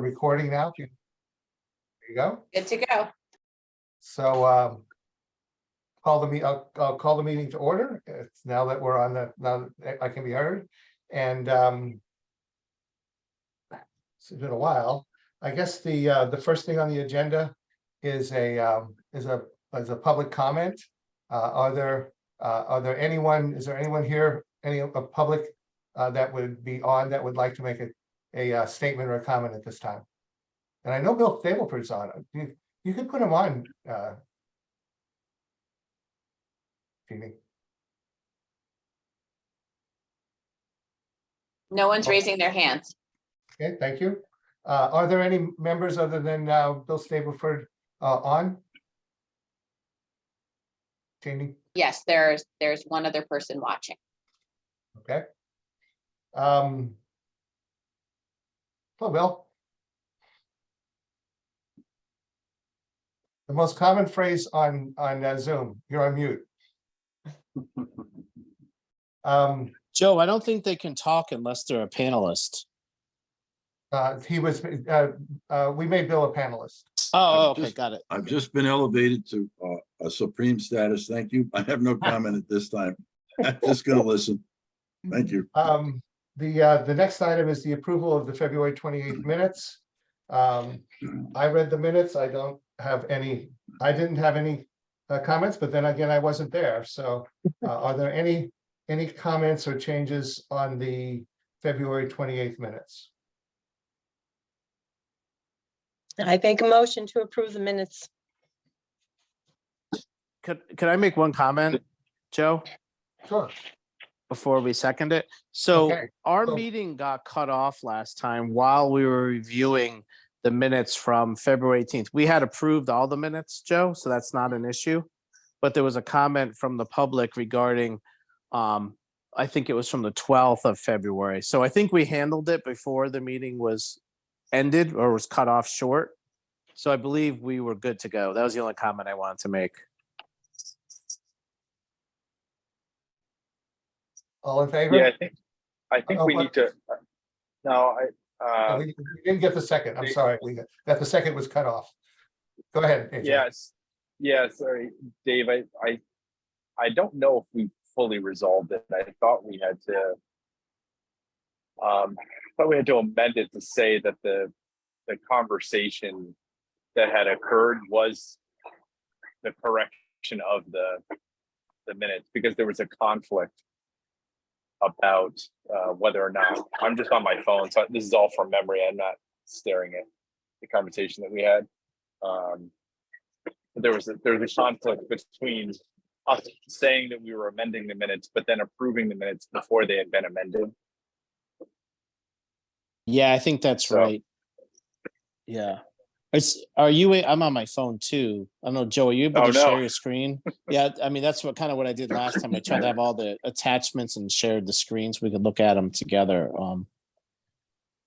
recording now. There you go. Good to go. So I'll call the meeting to order. It's now that we're on now that I can be heard. And it's been a while. I guess the first thing on the agenda is a public comment. Is there anyone here, any public that would be on that would like to make a statement or a comment at this time? And I know Bill Stableford's on. You could put him on, Jeannie. No one's raising their hands. Okay, thank you. Are there any members other than Bill Stableford on? Jeannie? Yes, there's one other person watching. Okay. Hello, Bill. The most common phrase on Zoom, you're on mute. Joe, I don't think they can talk unless they're a panelist. We made Bill a panelist. Oh, okay, got it. I've just been elevated to a supreme status. Thank you. I have no comment at this time. I'm just gonna listen. Thank you. The next item is the approval of the February 28th minutes. I read the minutes. I didn't have any comments, but then again, I wasn't there. So are there any comments or changes on the February 28th minutes? I make a motion to approve the minutes. Could I make one comment, Joe, Sure. before we second it? So Okay, our so- meeting got cut off last time while we were reviewing the minutes from February 18th. We had approved all the minutes, Joe, so that's not an issue. But there was a comment from the public regarding, I think it was from the 12th of February. So I think we handled it before the meeting was ended or was cut off short. So I believe we were good to go. That was the only comment I wanted to make. All in favor? Yeah, I think Oh, we but- need to, no, Oh, we didn't get the second. I'm sorry. That the second was cut off. Go ahead. AJ. yes. Yeah, sorry, Dave, I don't know if we fully resolved it. I thought we had to amend it to say that the conversation that had occurred was the correction of the minutes, because there was a conflict about whether or not, I'm just on my phone, so this is all from memory. I'm not staring at the conversation that we had. But there was a conflict between us saying that we were amending the minutes, but then approving the minutes before they had been amended. Yeah, I think that's So- right. Yeah. I'm on my phone too. I don't know, Joe, are you able Oh, to no. share your screen? Yeah, I mean, that's what I did last time. I tried to have all the attachments and shared the screens. We could look at them together.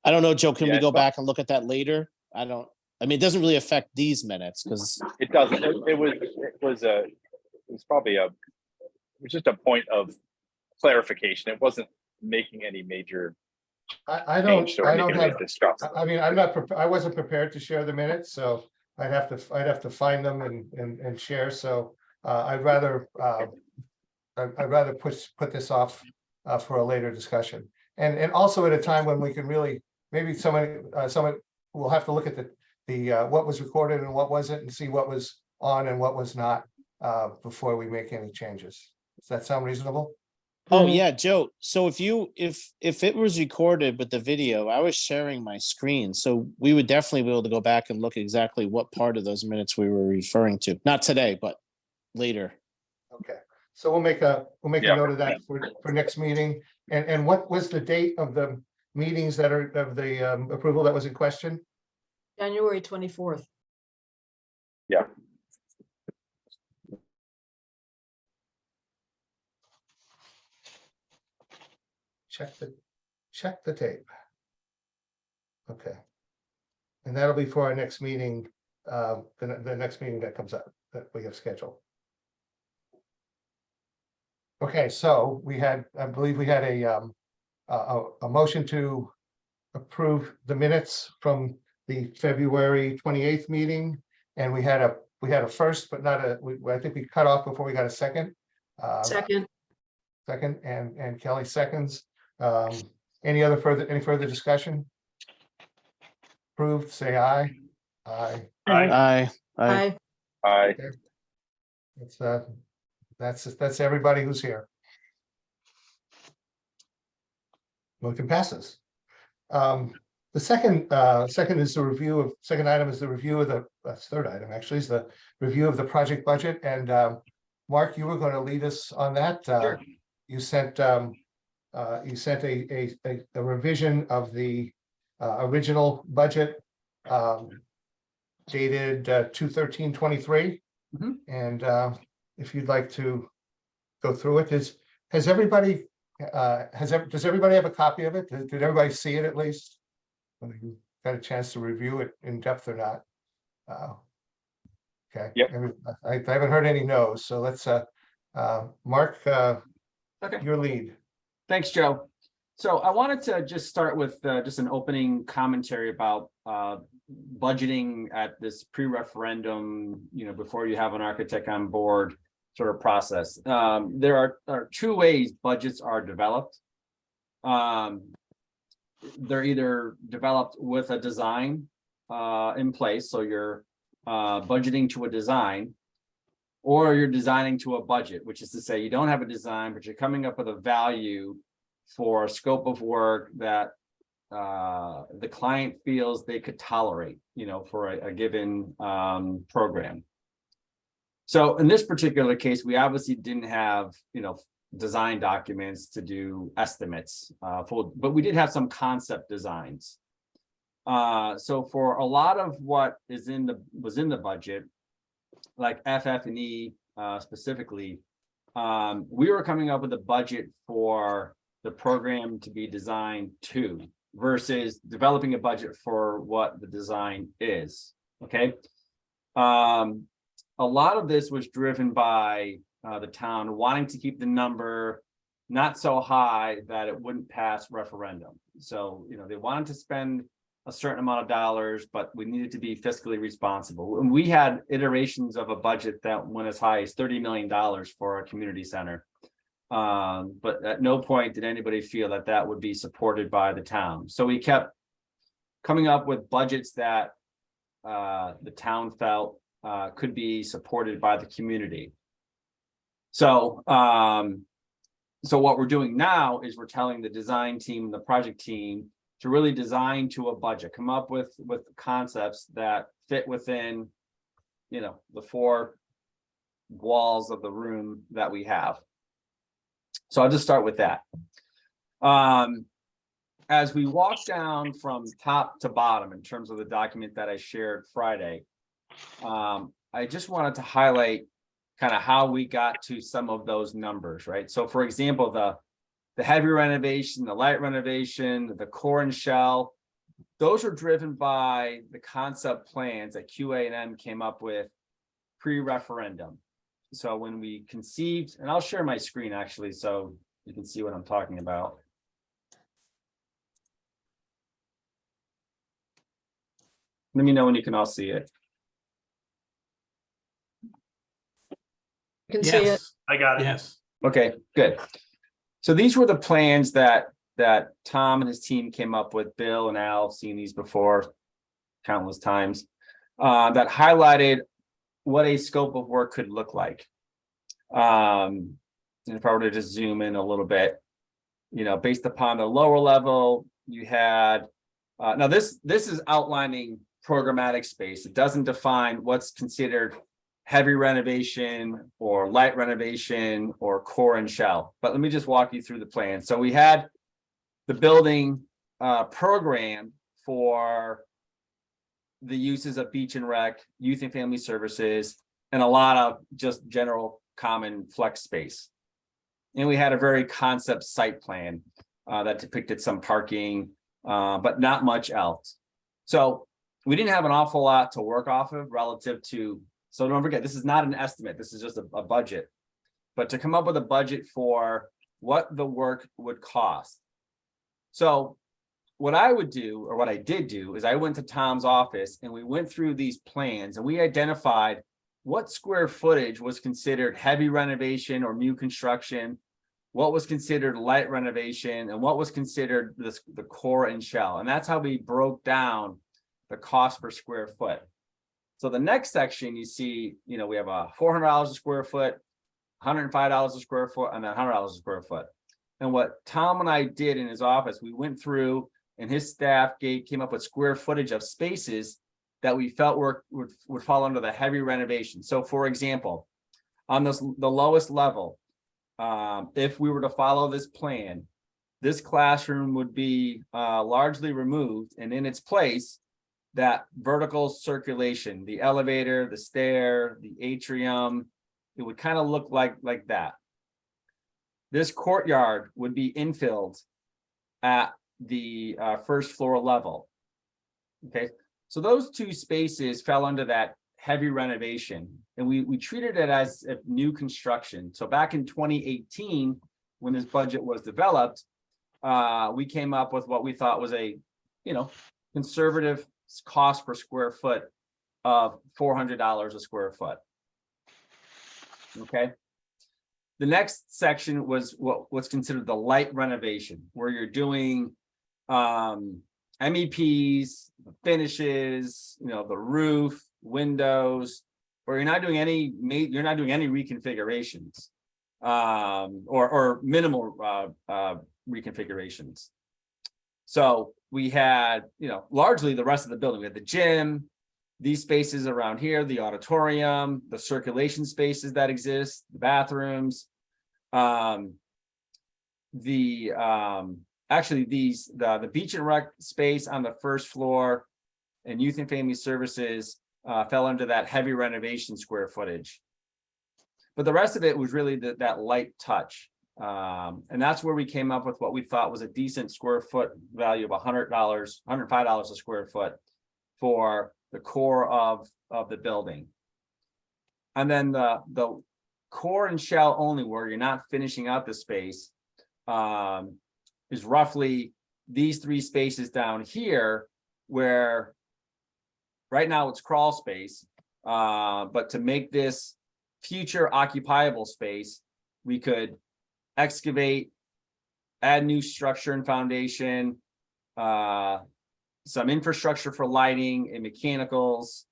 I don't know, Joe, can we Yeah, go it's back and look at that later? I mean, it doesn't really affect these minutes because, It doesn't. It was just a point of clarification. It wasn't making any major I don't change or anything have, we discussed. I mean, I wasn't prepared to share the minutes, so I'd have to find them and share. So I'd rather put this off for a later discussion. And also at a time when we can really, maybe someone will have to look at the what was recorded and what wasn't, and see what was on and what was not before we make any changes. Does that sound reasonable? oh yeah, Joe. So if it was recorded with the video, I was sharing my screen. So we would definitely be able to go back and look exactly what part of those minutes we were referring to. Not today, but later. Okay, so we'll make a Yeah. note of that for next meeting. And what was the date of the meetings that are of the approval that was in question? January 24th. Yeah. Check the tape. Okay. And that'll be for our next meeting, the next meeting that comes up that we have scheduled. Okay, so I believe we had a motion to approve the minutes from the February 28th meeting, and we had a first, but not a, I think we cut off before we got a second. Second, Second, and Kelly seconds. Any further discussion? Approved, say aye. Aye. Aye. aye. I, It's, that's everybody who's here. Motion passes. The second is the review of, second item is the review of the, that's third item actually, is the review of the project budget. And Mark, you were going to lead us on that. Sure. You sent a revision of the original budget dated 2/13/23. Mhm. And if you'd like to go through it, does everybody have a copy of it? Did everybody see it at least? Whether you got a chance to review it in depth or not? Okay. Yep. I haven't heard any no's, so let's Mark, Okay, your lead. thanks, Joe. So I wanted to just start with just an opening commentary about budgeting at this pre-referendum, before you have an architect on board sort of process. There are two ways budgets are developed. They're either developed with a design in place, so you're budgeting to a design, or you're designing to a budget, which is to say you don't have a design, but you're coming up with a value for a scope of work that the client feels they could tolerate, for a given program. So in this particular case, we obviously didn't have, design documents to do estimates, but we did have some concept designs. So for a lot of what was in the budget, like FF&E specifically, we were coming up with a budget for the program to be designed to versus developing a budget for what the design is. Okay. A lot of this was driven by the town wanting to keep the number not so high that it wouldn't pass referendum. So, they wanted to spend a certain amount of dollars, but we needed to be fiscally responsible. And we had iterations of a budget that went as high as $30 million for a community center. But at no point did anybody feel that that would be supported by the town. So we kept coming up with budgets that the town felt could be supported by the community. So, so what we're doing now is we're telling the design team, the project team, to really design to a budget, come up with concepts that fit within, the four walls of the room that we have. So I'll just start with that. As we walk down from top to bottom in terms of the document that I shared Friday, I just wanted to highlight kind of how we got to some of those numbers, right? So for example, the heavy renovation, the light renovation, the core and shell, those are driven by the concept plans that QA&M came up with pre-referendum. So when we conceived, and I'll share my screen actually, so you can see what I'm talking about. Let me know when you can all see it. You can see it. Yes, I got it. Yes. Okay, good. So these were the plans that Tom and his team came up with. Bill and Al have seen these before countless times, that highlighted what a scope of work could look like. And if I were to just zoom in a little bit, based upon the lower level, you had, now this is outlining programmatic space. It doesn't define what's considered heavy renovation or light renovation or core and shell. But let me just walk you through the plan. So we had the building program for the uses of beach and rec, youth and family services, and a lot of just general common flex space. And we had a very concept site plan that depicted some parking, but not much else. So we didn't have an awful lot to work off of relative to, so don't forget, this is not an estimate, this is just a budget. But to come up with a budget for what the work would cost. So what I would do, or what I did do, is I went to Tom's office and we went through these plans and we identified what square footage was considered heavy renovation or new construction, what was considered light renovation, and what was considered the core and shell. And that's how we broke down the cost per square foot. So the next section you see, we have a $400 a square foot, $105 a square foot, and then $100 a square foot. And what Tom and I did in his office, we went through and his staff came up with square footage of spaces that we felt would fall under the heavy renovation. So for example, on the lowest level, if we were to follow this plan, this classroom would be largely removed, and in its place, that vertical circulation, the elevator, the stair, the atrium, it would kind of look like that. This courtyard would be infilled at the first floor level. Okay, so those two spaces fell under that heavy renovation, and we treated it as a new construction. So back in 2018, when this budget was developed, we came up with what we thought was a conservative cost per square foot of $400 a square foot. Okay. The next section was what's considered the light renovation, where you're doing MEPs, finishes, the roof, windows, where you're not doing any reconfigurations, or minimal reconfigurations. So we had, largely the rest of the building. We had the gym, these spaces around here, the auditorium, the circulation spaces that exist, the bathrooms, the beach and rec space on the first floor and youth and family services fell under that heavy renovation square footage. But the rest of it was really that light touch. And that's where we came up with what we thought was a decent square foot value of $105 a square foot for the core of the building. And then the core and shell only, where you're not finishing out the space, is roughly these three spaces down here, where right now it's crawl space, but to make this future occupiable space, we could excavate, add new structure and foundation, some infrastructure for lighting and mechanicals,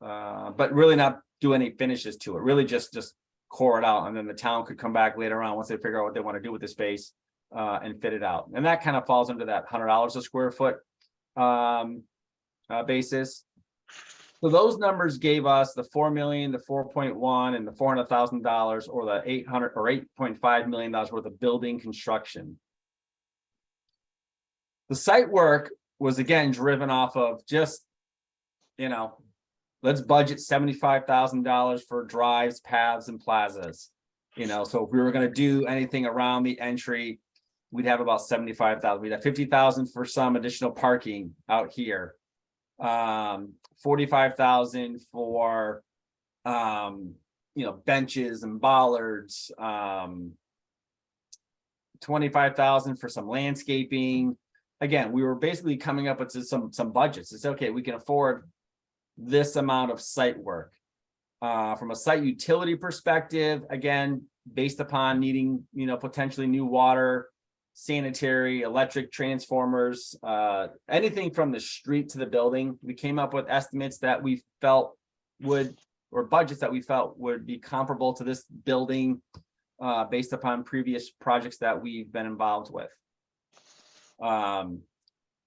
but really not do any finishes to it, really just core it out. And then the town could come back later on once they figure out what they want to do with the space and fit it out. And that kind of falls under that $100 a square foot basis. So those numbers gave us the 4 million, the 4.1, and the $400,000, or the 800 or $8.5 million worth of building construction. The site work was again driven off of just, let's budget $75,000 for drives, paths, and plazas. So if we were going to do anything around the entry, we'd have about $75,000. We'd have $50,000 for some additional parking out here. $45,000 for benches and bollards, $25,000 for some landscaping. Again, we were basically coming up with some budgets. It's okay, we can afford this amount of site work. From a site utility perspective, again, based upon needing potentially new water, sanitary, electric transformers, anything from the street to the building, we came up with estimates that we felt budgets that we felt would be comparable to this building, based upon previous projects that we've been involved with.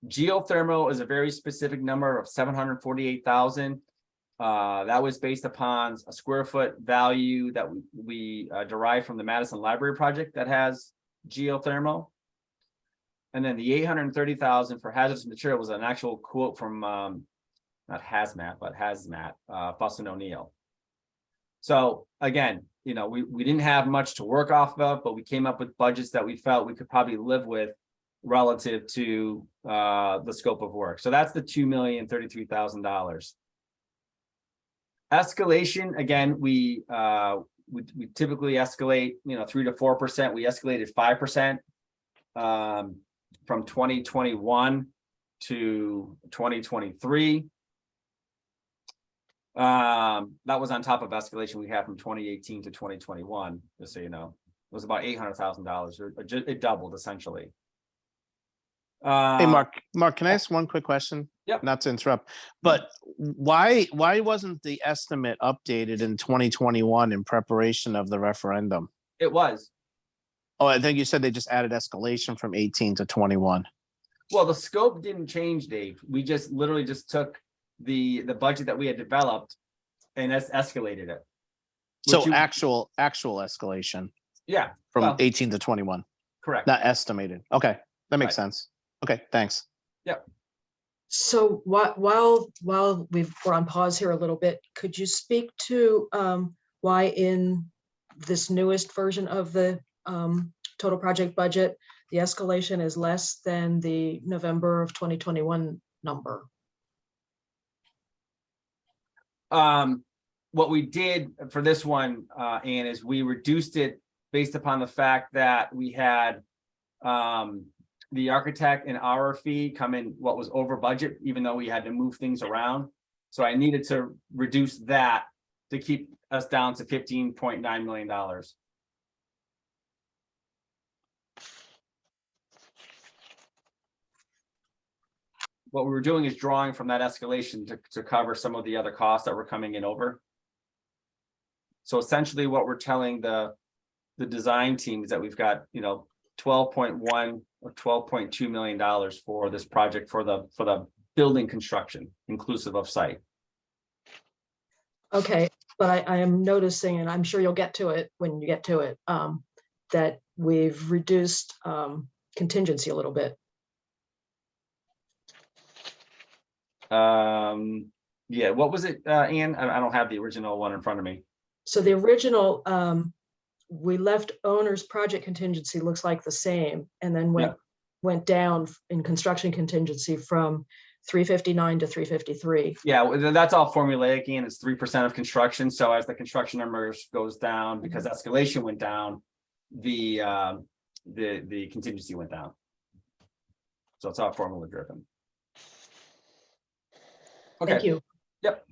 Geothermal is a very specific number of 748,000. That was based upon a square foot value that we derived from the Madison Library project that has geothermal. And then the 830,000 for hazardous material was an actual quote from not hazmat, but hazmat, Fuss and O'Neill. So again, we didn't have much to work off of, but we came up with budgets that we felt we could probably live with relative to the scope of work. So that's the $2,033,000. Escalation, again, we typically escalate 3 to 4%. We escalated 5%. from 2021 to 2023. That was on top of escalation we had from 2018 to 2021, just so you know. It was about $800,000, or it doubled essentially. Hey, Mark, can I ask one quick question? Yep. Not to interrupt, but why wasn't the estimate updated in 2021 in preparation of the referendum? It was. Oh, I think you said they just added escalation from 18 to 21. Well, the scope didn't change, Dave. We just literally just took the budget that we had developed and escalated it. So Which you- actual escalation Yeah, from well, 18 to 21, correct. not estimated. Okay, that makes Right. sense. Okay, thanks. So while we're on pause here a little bit, could you speak to why in this newest version of the total project budget, the escalation is less than the November of 2021 number? What we did for this one, Ann, is we reduced it based upon the fact that we had the architect and our fee come in what was over budget, even though we had to move things around. So I needed to reduce that to keep us down to $15.9 million. What we were doing is drawing from that escalation to cover some of the other costs that were coming in over. So essentially what we're telling the design team is that we've got, 12.1 or $12.2 million for this project for the building construction inclusive of site. Okay, but I am noticing, and I'm sure you'll get to it when you get to it, that we've reduced contingency a little bit. Yeah, what was it, Ann? I don't have the original one in front of me. So the original, we left owner's project contingency looks like the same, and then went down in construction contingency from 359 to 353. Yeah, that's all formulaic, and it's 3% of construction. So as the construction numbers goes down, because escalation went down, the contingency went down. So it's all formula driven. Okay. Thank you. Yep.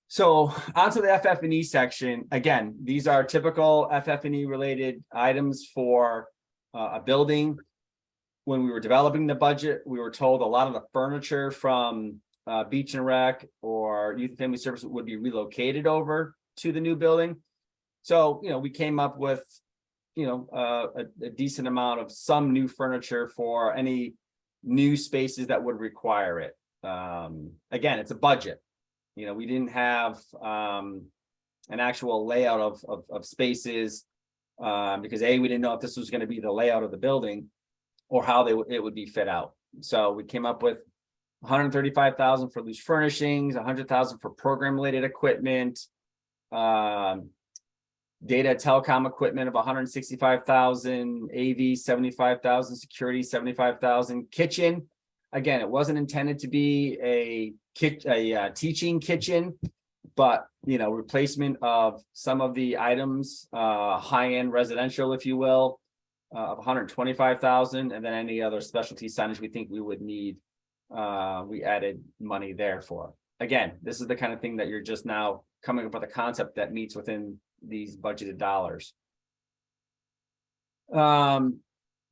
So onto the FF&E section. Again, these are typical FF&E related items for a building. When we were developing the budget, we were told a lot of the furniture from Beach and Rec or Youth and Family Services would be relocated over to the new building. So, we came up with, a decent amount of some new furniture for any new spaces that would require it. Again, it's a budget. We didn't have an actual layout of spaces because we didn't know if this was going to be the layout of the building or how it would be fit out. So we came up with $135,000 for loose furnishings, $100,000 for program related equipment, data telecom equipment of $165,000, AV $75,000, security $75,000, kitchen. Again, it wasn't intended to be a teaching kitchen, but replacement of some of the items, high-end residential, if you will, of $125,000, and then any other specialty signage we think we would need. We added money there for. Again, this is the kind of thing that you're just now coming up with a concept that meets within these budgeted dollars.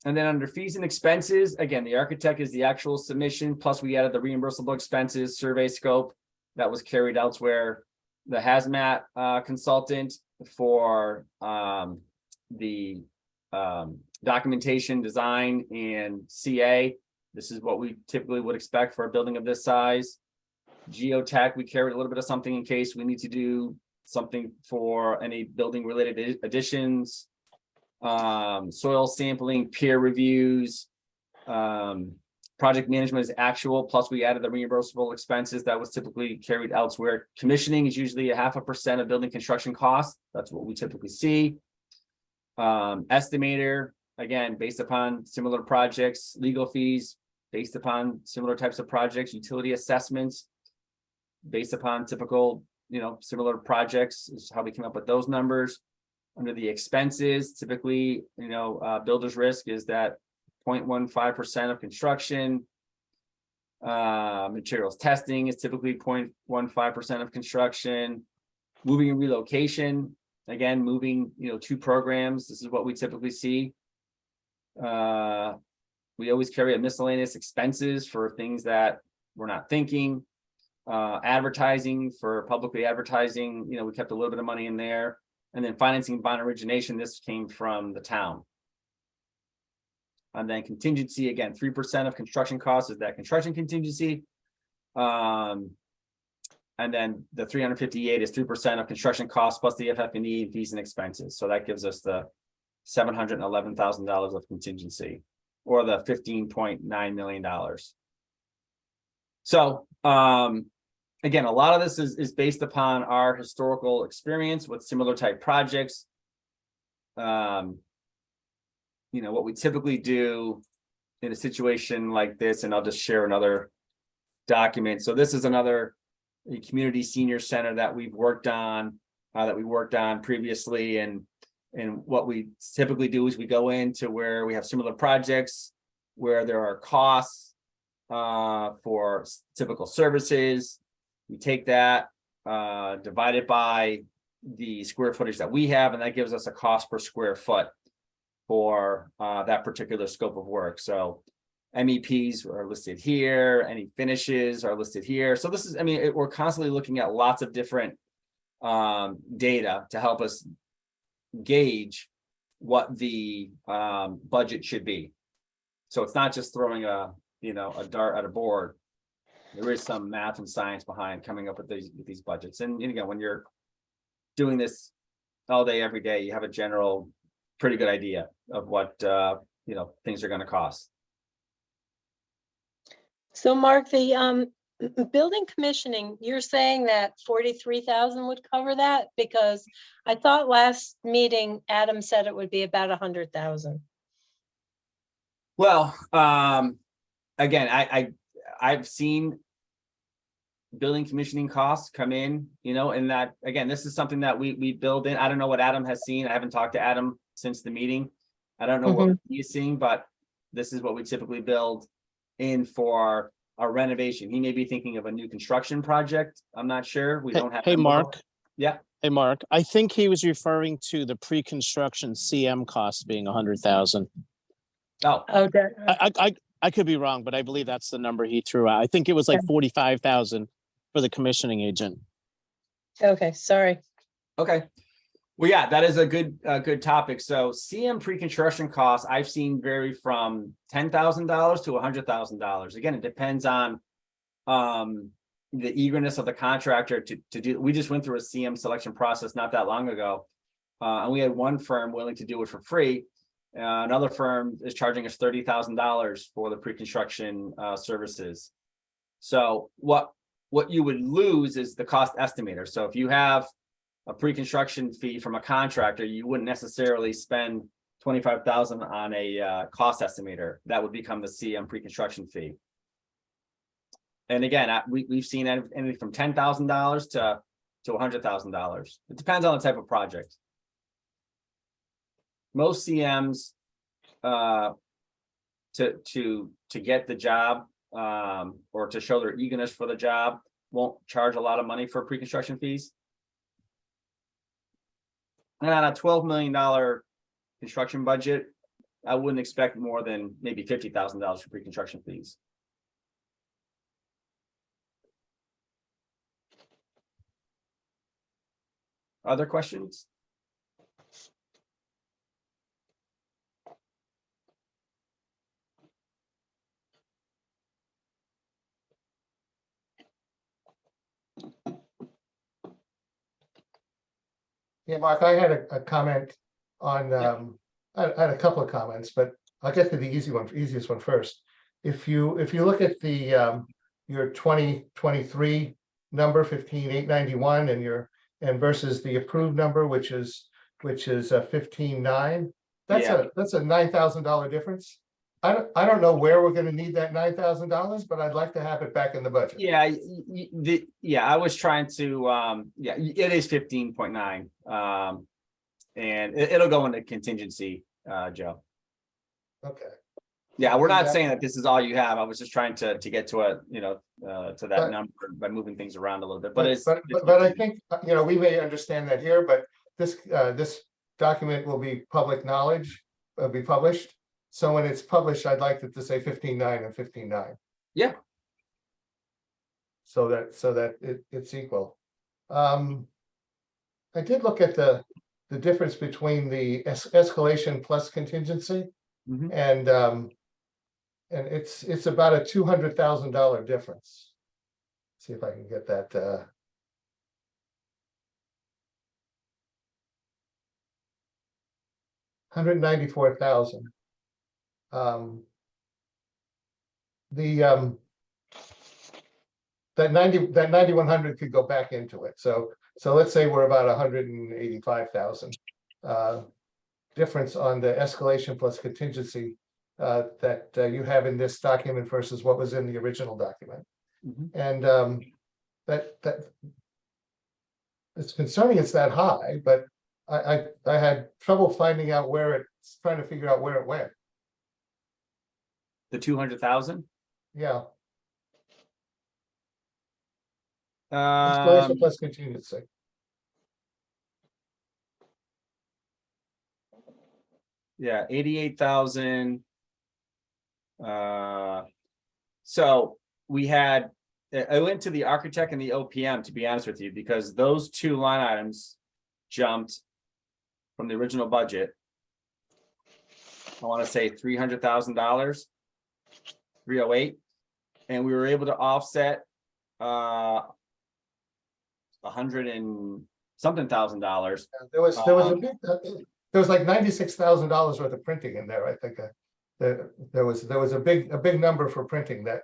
And then under fees and expenses, again, the architect is the actual submission, plus we added the reimbursable expenses survey scope that was carried elsewhere. The hazmat consultant for the documentation, design, and CA. This is what we typically would expect for a building of this size. Geotech, we carried a little bit of something in case we need to do something for any building related additions. Soil sampling, peer reviews, project management is actual, plus we added the reimbursable expenses that was typically carried elsewhere. Commissioning is usually 0.5% of building construction costs. That's what we typically see. Estimator, again, based upon similar projects. Legal fees, based upon similar types of projects. Utility assessments, based upon typical, similar projects is how we came up with those numbers. Under the expenses, typically, builder's risk is that 0.15% of construction. Materials testing is typically 0.15% of construction. Moving and relocation, again, moving, two programs. This is what we typically see. We always carry a miscellaneous expenses for things that we're not thinking. Advertising for publicly advertising, we kept a little bit of money in there. And then financing bond origination, this came from the town. And then contingency, again, 3% of construction costs is that construction contingency. And then the 358 is 3% of construction costs plus the FF&E fees and expenses. So that gives us the $711,000 of contingency, or the $15.9 million. So again, a lot of this is based upon our historical experience with similar type projects. What we typically do in a situation like this, and I'll just share another document. So this is another community senior center that we've worked on, previously. And what we typically do is we go into where we have similar projects, where there are costs for typical services. We take that, divide it by the square footage that we have, and that gives us a cost per square foot for that particular scope of work. So MEPs are listed here, any finishes are listed here. So this is, we're constantly looking at lots of different data to help us gauge what the budget should be. So it's not just throwing a dart at a board. There is some math and science behind coming up with these budgets. And again, when you're doing this all day, every day, you have a general pretty good idea of what things are going to cost. So Mark, the building commissioning, you're saying that 43,000 would cover that? Because I thought last meeting, Adam said it would be about 100,000. Well, again, I've seen building commissioning costs come in, and that, again, this is something that we build in. I don't know what Adam has seen. I haven't talked to Adam since the meeting. I don't know what he's seeing, but this is what we typically build in for a renovation. He may be thinking of a new construction project. I'm not sure. We don't have. Hey, Mark. Yeah. Hey, Mark. I think he was referring to the pre-construction CM cost being 100,000. Oh, Okay. I could be wrong, but I believe that's the number he threw out. I think it was like 45,000 for the commissioning agent. Okay, sorry. okay. Well, yeah, that is a good topic. So CM pre-construction costs I've seen vary from $10,000 to $100,000. Again, it depends on the eagerness of the contractor to do. We just went through a CM selection process not that long ago, and we had one firm willing to do it for free. Another firm is charging us $30,000 for the pre-construction services. So what you would lose is the cost estimator. So if you have a pre-construction fee from a contractor, you wouldn't necessarily spend $25,000 on a cost estimator. That would become the CM pre-construction fee. And again, we've seen anything from $10,000 to $100,000. It depends on the type of project. Most CMs to get the job or to show their eagerness for the job won't charge a lot of money for pre-construction fees. And on a $12 million construction budget, I wouldn't expect more than maybe $50,000 for pre-construction fees. Other questions? Yeah, Mark, I had a comment on, I had a couple of comments, but I'll get to the easiest one first. If you look at the your 2023 number 15,891 and versus the approved number, which is 15,900, that's a $9,000 difference. I don't know where we're going to need that $9,000, but I'd like to have it back in the budget. Yeah, I was trying to it is 15.9 and it'll go into contingency, Joe. Okay. Yeah, we're not Yeah. saying that this is all you have. I was just trying to get to a, to that But- number by moving things around a little bit, but it's. But I think, we may understand that here, but this document will be public knowledge, will be published. So when it's published, I'd like it to say 15.9 and 15.9. Yeah. So that it's equal. I did look at the difference between the escalation plus contingency, Mhm. and it's about a $200,000 difference. See if I can get that. $194,000. That 9,100 could go back into it. So let's say we're about 185,000 difference on the escalation plus contingency that you have in this document versus what was in the original document. Mhm. And that it's concerning it's that high, but I had trouble finding out trying to figure out where it went. The 200,000. Yeah, escalation plus contingency. Yeah, 88,000. So we had, I went to the architect and the OPM, to be honest with you, because those two line items jumped from the original budget. I want to say $300,000, 308, and we were able to offset 100 and something $1,000. There was a big, there was like $96,000 worth of printing in there. I think there was a big number for printing that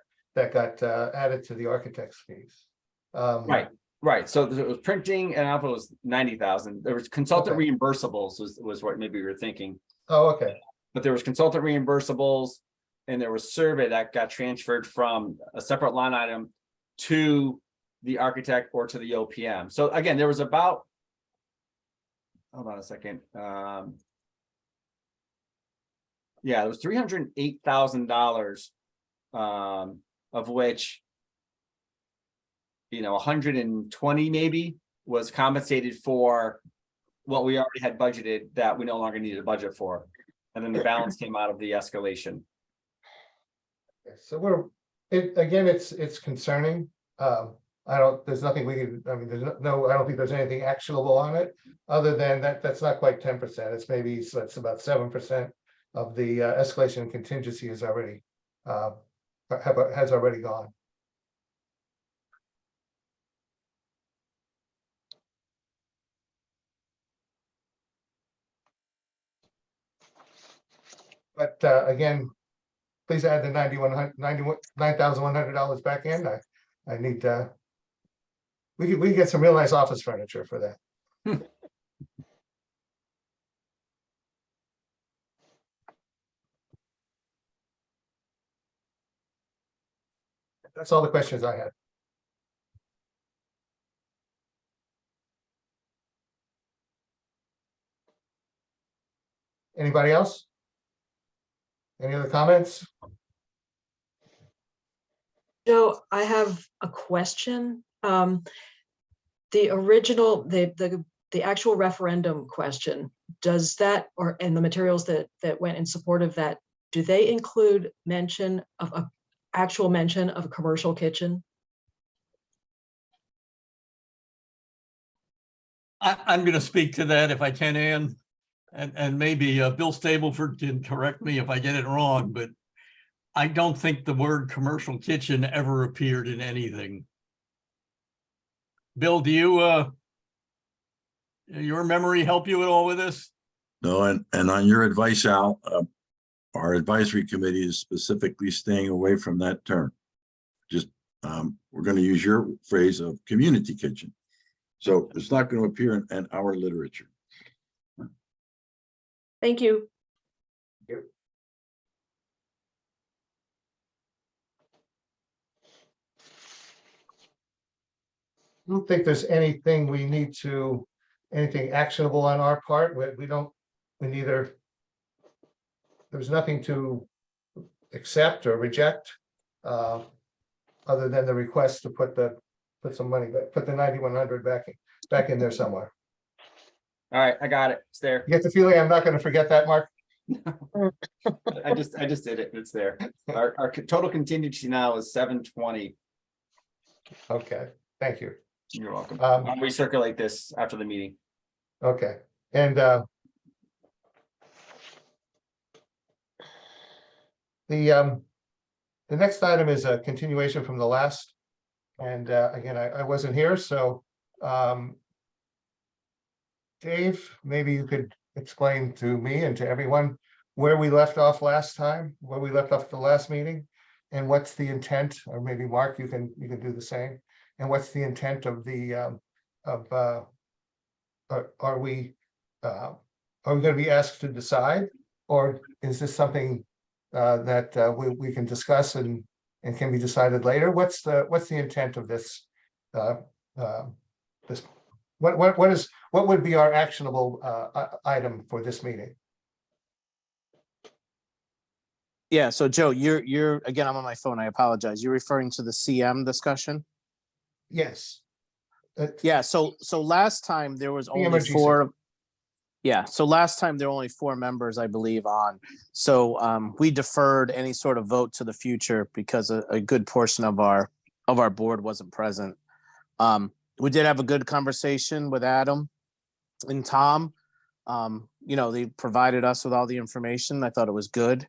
got added to the architect's fees. Right. So it was printing, and it was 90,000. There was consultant Okay. reimbursables was what maybe we were thinking, Oh, okay. but there was consultant reimbursables, and there was survey that got transferred from a separate line item to the architect or to the OPM. So again, there was about, hold on a second. Yeah, it was $308,000, of which, 120 maybe was compensated for what we already had budgeted that we no longer needed a budget for. And then the balance came out of the escalation. So it's concerning. There's nothing we can, I don't think there's anything actionable on it, other than that's not quite 10%. It's maybe, so it's about 7% of the escalation and contingency is already, has already gone. But again, please add the $9,100 back in. I need, we can get some real nice office furniture for that. That's all the questions I had. Anybody else? Any other comments? Joe, I have a question. The original, the actual referendum question, does that, and the materials that went in support of that, do they include mention of actual mention of a commercial kitchen? I'm going to speak to that if I can, Ann, and maybe Bill Stableford can correct me if I get it wrong, but I don't think the word commercial kitchen ever appeared in anything. Bill, do you, your memory help you at all with this? No, and on your advice, Al, our advisory committee is specifically staying away from that term. Just, we're going to use your phrase of community kitchen. So it's not going to appear in our literature. Thank you. I don't think there's anything anything actionable on our part. There's nothing to accept or reject, other than the request to put some money, put the 9,100 back in there somewhere. All right, I got it. It's there. You get the feeling I'm not going to forget that, Mark? I just did it. It's there. Our total contingency now is 720. Okay, thank you. You're welcome. Um, I'll recirculate this after the meeting. Okay, and the next item is a continuation from the last. And again, I wasn't here, so Dave, maybe you could explain to me and to everyone where we left off last time, where we left off the last meeting, and what's the intent, or maybe Mark, you can do the same. And what's the intent of the are we going to be asked to decide, or is this something that we can discuss and can be decided later? What's the intent of this? This what would be our actionable item for this meeting? Yeah, so Joe, you're again, I'm on my phone. I apologize. You're referring to the CM discussion? Yes. Yeah, so last time there was only emergency. 4. Yeah, so last time there were only 4 members, I believe, on. So we deferred any sort of vote to the future because a good portion of our board wasn't present. We did have a good conversation with Adam and Tom. They provided us with all the information. I thought it was good.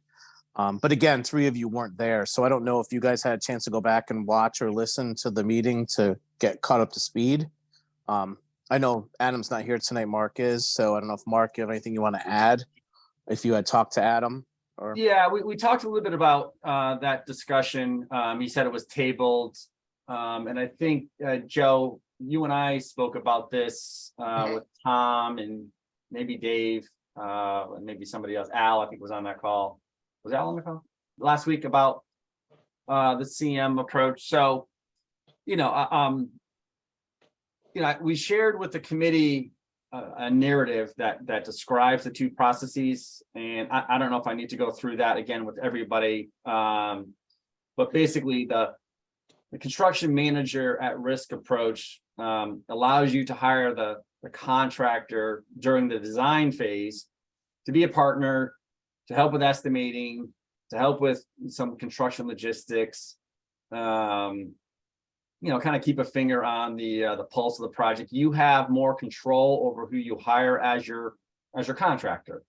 But again, 3 of you weren't there. So I don't know if you guys had a chance to go back and watch or listen to the meeting to get caught up to speed. I know Adam's not here tonight, Mark is. So I don't know if Mark, you have anything you want to add? If you had talked to Adam or. Yeah, we talked a little bit about that discussion. He said it was tabled. And I think, Joe, you and I spoke about this with Tom and maybe Dave, and maybe somebody else. Al, I think, was on that call. Was Al on the call last week about the CM approach? So, we shared with the committee a narrative that describes the 2 processes, and I don't know if I need to go through that again with everybody. But basically, the construction manager at risk approach allows you to hire the contractor during the design phase to be a partner, to help with estimating, to help with some construction logistics, kind of keep a finger on the pulse of the project. You have more control over who you hire as your contractor.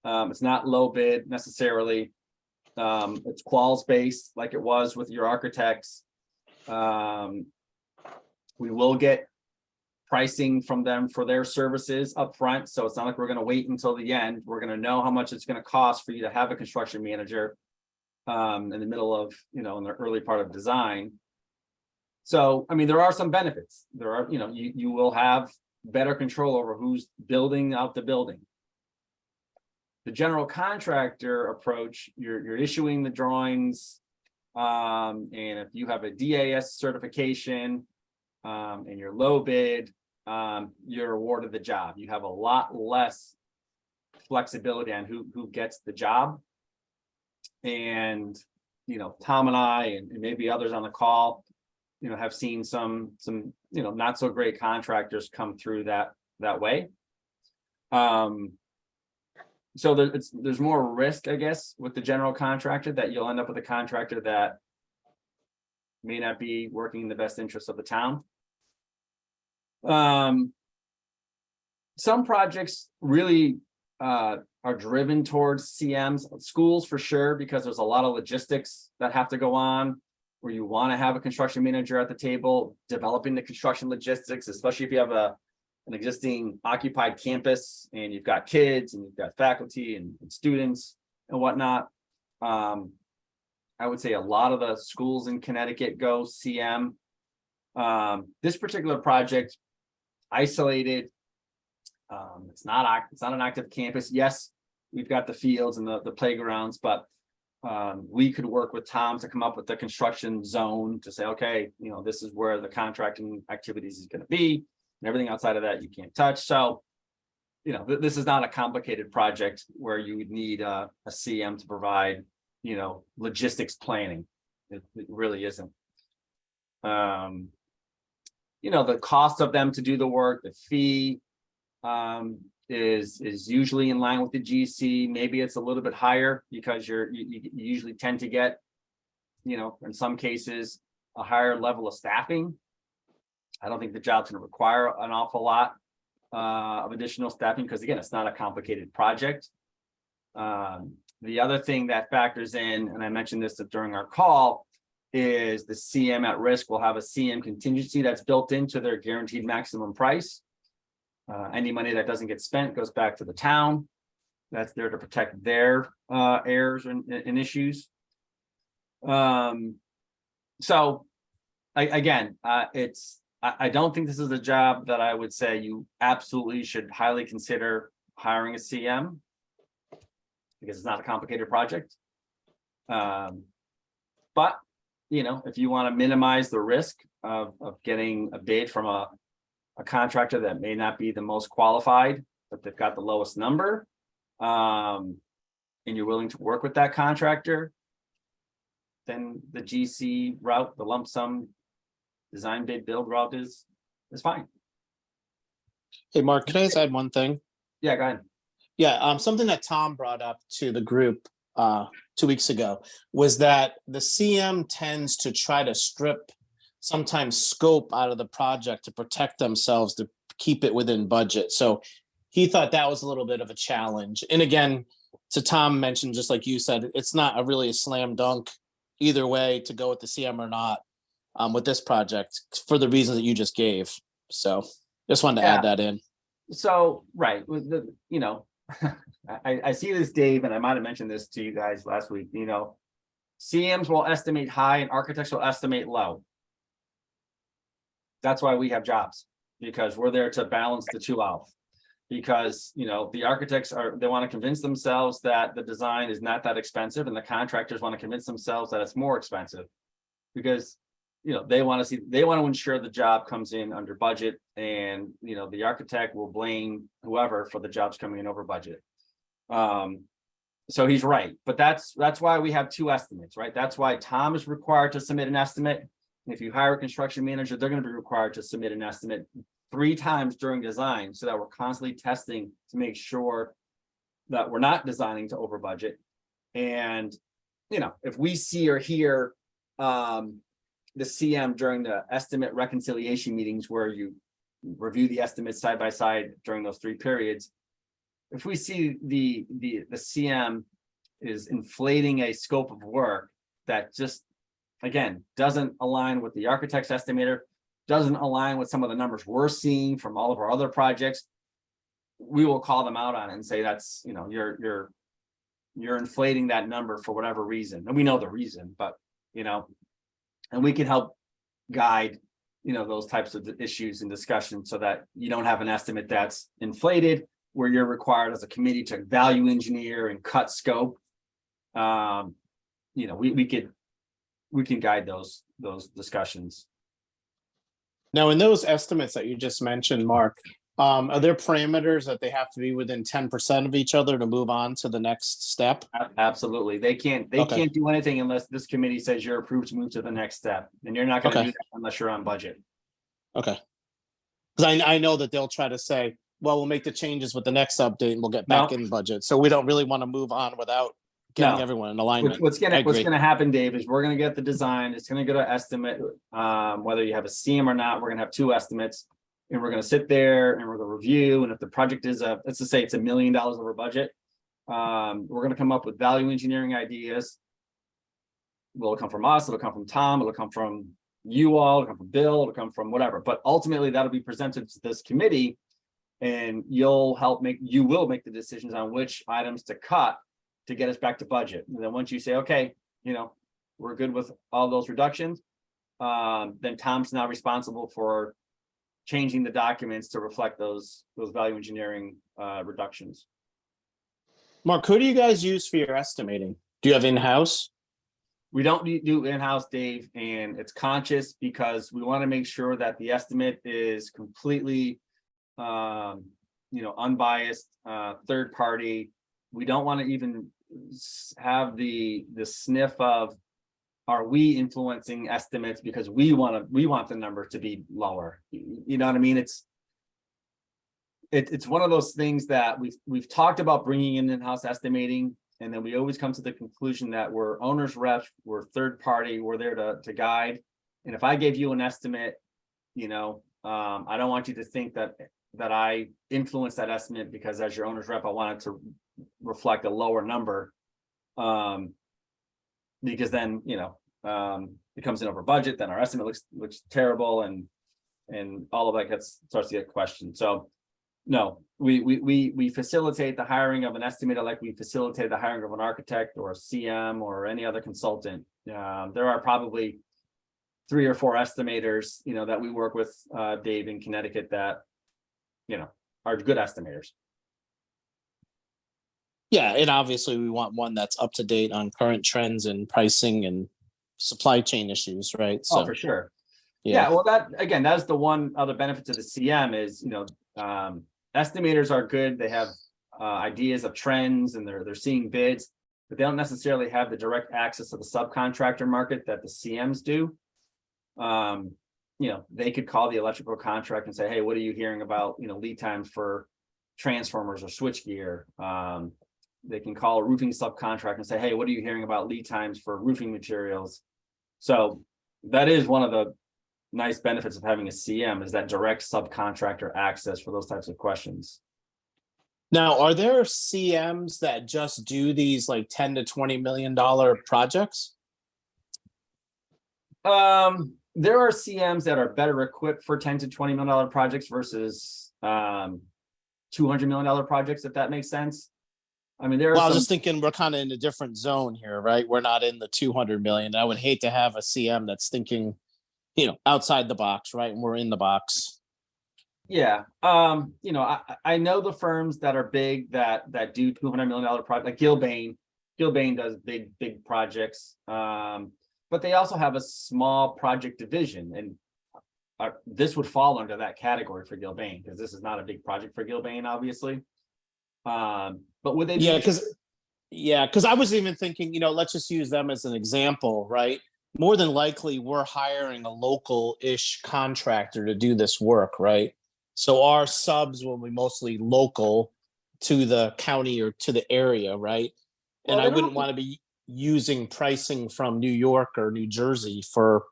It's not low bid necessarily. It's quals based like it was with your architects. We will get pricing from them for their services up front. So it's not like we're going to wait until the end. We're going to know how much it's going to cost for you to have a construction manager in the middle of, in the early part of design. So, there are some benefits. There are, you will have better control over who's building out the building. The general contractor approach, you're issuing the drawings, and if you have a DAS certification and you're low bid, you're awarded the job. You have a lot less flexibility on who gets the job. And Tom and I and maybe others on the call, have seen some not so great contractors come through that way. So there's more risk, I guess, with the general contractor, that you'll end up with a contractor that may not be working in the best interest of the town. Some projects really are driven towards CMs, schools for sure, because there's a lot of logistics that have to go on, where you want to have a construction manager at the table, developing the construction logistics, especially if you have an existing occupied campus and you've got kids and you've got faculty and students and whatnot. I would say a lot of the schools in Connecticut go CM. This particular project, isolated, it's not an active campus. Yes, we've got the fields and the playgrounds, but we could work with Tom to come up with the construction zone to say, okay, this is where the contracting activities is going to be, and everything outside of that you can't touch. So, this is not a complicated project where you would need a CM to provide logistics planning. It really isn't. The cost of them to do the work, the fee is usually in line with the GC. Maybe it's a little bit higher because you usually tend to get, in some cases, a higher level of staffing. I don't think the job's going to require an awful lot of additional staffing because, again, it's not a complicated project. The other thing that factors in, and I mentioned this during our call, is the CM at risk will have a CM contingency that's built into their guaranteed maximum price. Any money that doesn't get spent goes back to the town. That's there to protect their errors and issues. So I don't think this is a job that I would say you absolutely should highly consider hiring a CM because it's not a complicated project. But if you want to minimize the risk of getting a bid from a contractor that may not be the most qualified, but they've got the lowest number, and you're willing to work with that contractor, then the GC route, the lump sum design bid build route is fine. Hey, Mark, can I just add one thing? Yeah, go ahead. Yeah, something that Tom brought up to the group 2 weeks ago was that the CM tends to try to strip sometimes scope out of the project to protect themselves, to keep it within budget. So he thought that was a little bit of a challenge. And again, to Tom mentioned, just like you said, it's not really a slam dunk either way to go with the CM or not with this project for the reasons that you just gave. So just wanted to add that in. So, right, with the, I see this, Dave, and I might have mentioned this to you guys last week, CMs will estimate high and architects will estimate low. That's why we have jobs, because we're there to balance the two out. Because, the architects they want to convince themselves that the design is not that expensive, and the contractors want to convince themselves that it's more expensive. Because, they want to ensure the job comes in under budget, and, the architect will blame whoever for the jobs coming in over budget. So he's right, but that's why we have two estimates, right? That's why Tom is required to submit an estimate. If you hire a construction manager, they're going to be required to submit an estimate 3 times during design, so that we're constantly testing to make sure that we're not designing to over budget. And, if we see or hear the CM during the estimate reconciliation meetings where you review the estimates side by side during those 3 periods, if we see the CM is inflating a scope of work that just, again, doesn't align with the architect's estimator, doesn't align with some of the numbers we're seeing from all of our other projects, we will call them out on it and say, that's, you're inflating that number for whatever reason. And we know the reason, but, and we can help guide, those types of issues and discussions so that you don't have an estimate that's inflated, where you're required as a committee to value engineer and cut scope. We can guide those discussions. Now, in those estimates that you just mentioned, Mark, are there parameters that they have to be within 10% of each other to move on to the next step? Absolutely. They can't do anything unless this committee says you're approved to move to the next step. And you're not going to do that unless you're on budget. Okay. Because I know that they'll try to say, well, we'll make the changes with the next update and we'll get back in budget. So we don't really want to move on without getting everyone in alignment. What's gonna happen, Dave, is we're gonna get the design. It's gonna go to estimate. Whether you have a CM or not, we're gonna have 2 estimates, and we're gonna sit there and we're gonna review. And if the project is let's just say it's $1 million over budget, we're gonna come up with value engineering ideas. Will it come from us? It'll come from Tom. It'll come from you all. It'll come from Bill. It'll come from whatever. But ultimately, that'll be presented to this committee, and you will make the decisions on which items to cut to get us back to budget. And then once you say, okay, we're good with all those reductions, then Tom's now responsible for changing the documents to reflect those value engineering reductions. Mark, who do you guys use for your estimating? Do you have in-house? We don't do in-house, Dave, and it's conscious because we want to make sure that the estimate is completely, unbiased, third party. We don't want to even have the sniff of, are we influencing estimates because we want the number to be lower? You know what I mean? It's one of those things that we've talked about bringing in-house estimating, and then we always come to the conclusion that we're owners reps, we're third party, we're there to guide. And if I gave you an estimate, I don't want you to think that I influenced that estimate because as your owner's rep, I wanted to reflect a lower number. Because then, it comes in over budget, then our estimate looks terrible, and all of that starts to get questioned. So no, we facilitate the hiring of an estimator like we facilitate the hiring of an architect or a CM or any other consultant. There are probably 3 or 4 estimators, that we work with, Dave, in Connecticut that, are good estimators. Yeah, and obviously we want one that's up to date on current trends and pricing and supply chain issues, right? Oh, for sure. Yeah, well, that's the one other benefit to the CM is, estimators are good. They have ideas of trends and they're seeing bids, but they don't necessarily have the direct access to the subcontractor market that the CMs do. They could call the electrical contractor and say, hey, what are you hearing about, lead times for transformers or switchgear? They can call a roofing subcontractor and say, hey, what are you hearing about lead times for roofing materials? So that is one of the nice benefits of having a CM, is that direct subcontractor access for those types of questions. Now, are there CMs that just do these like $10 to $20 million projects? There are CMs that are better equipped for $10 to $20 million projects versus $200 million projects, if that makes sense. I mean, Well, I was just thinking we're kind of in a different zone here, right? We're not in the 200 million. I would hate to have a CM that's thinking, outside the box, right? And we're in the box. Yeah. I know the firms that are big that do $200 million project, like Gilbane. Gilbane does big projects. But they also have a small project division, and this would fall under that category for Gilbane, because this is not a big project for Gilbane, obviously. But would they be? Because I was even thinking, let's just use them as an example, right? More than likely, we're hiring a local-ish contractor to do this work, right? So our subs will be mostly local to the county or to the area, right? And I wouldn't want to be using pricing from New York or New Jersey for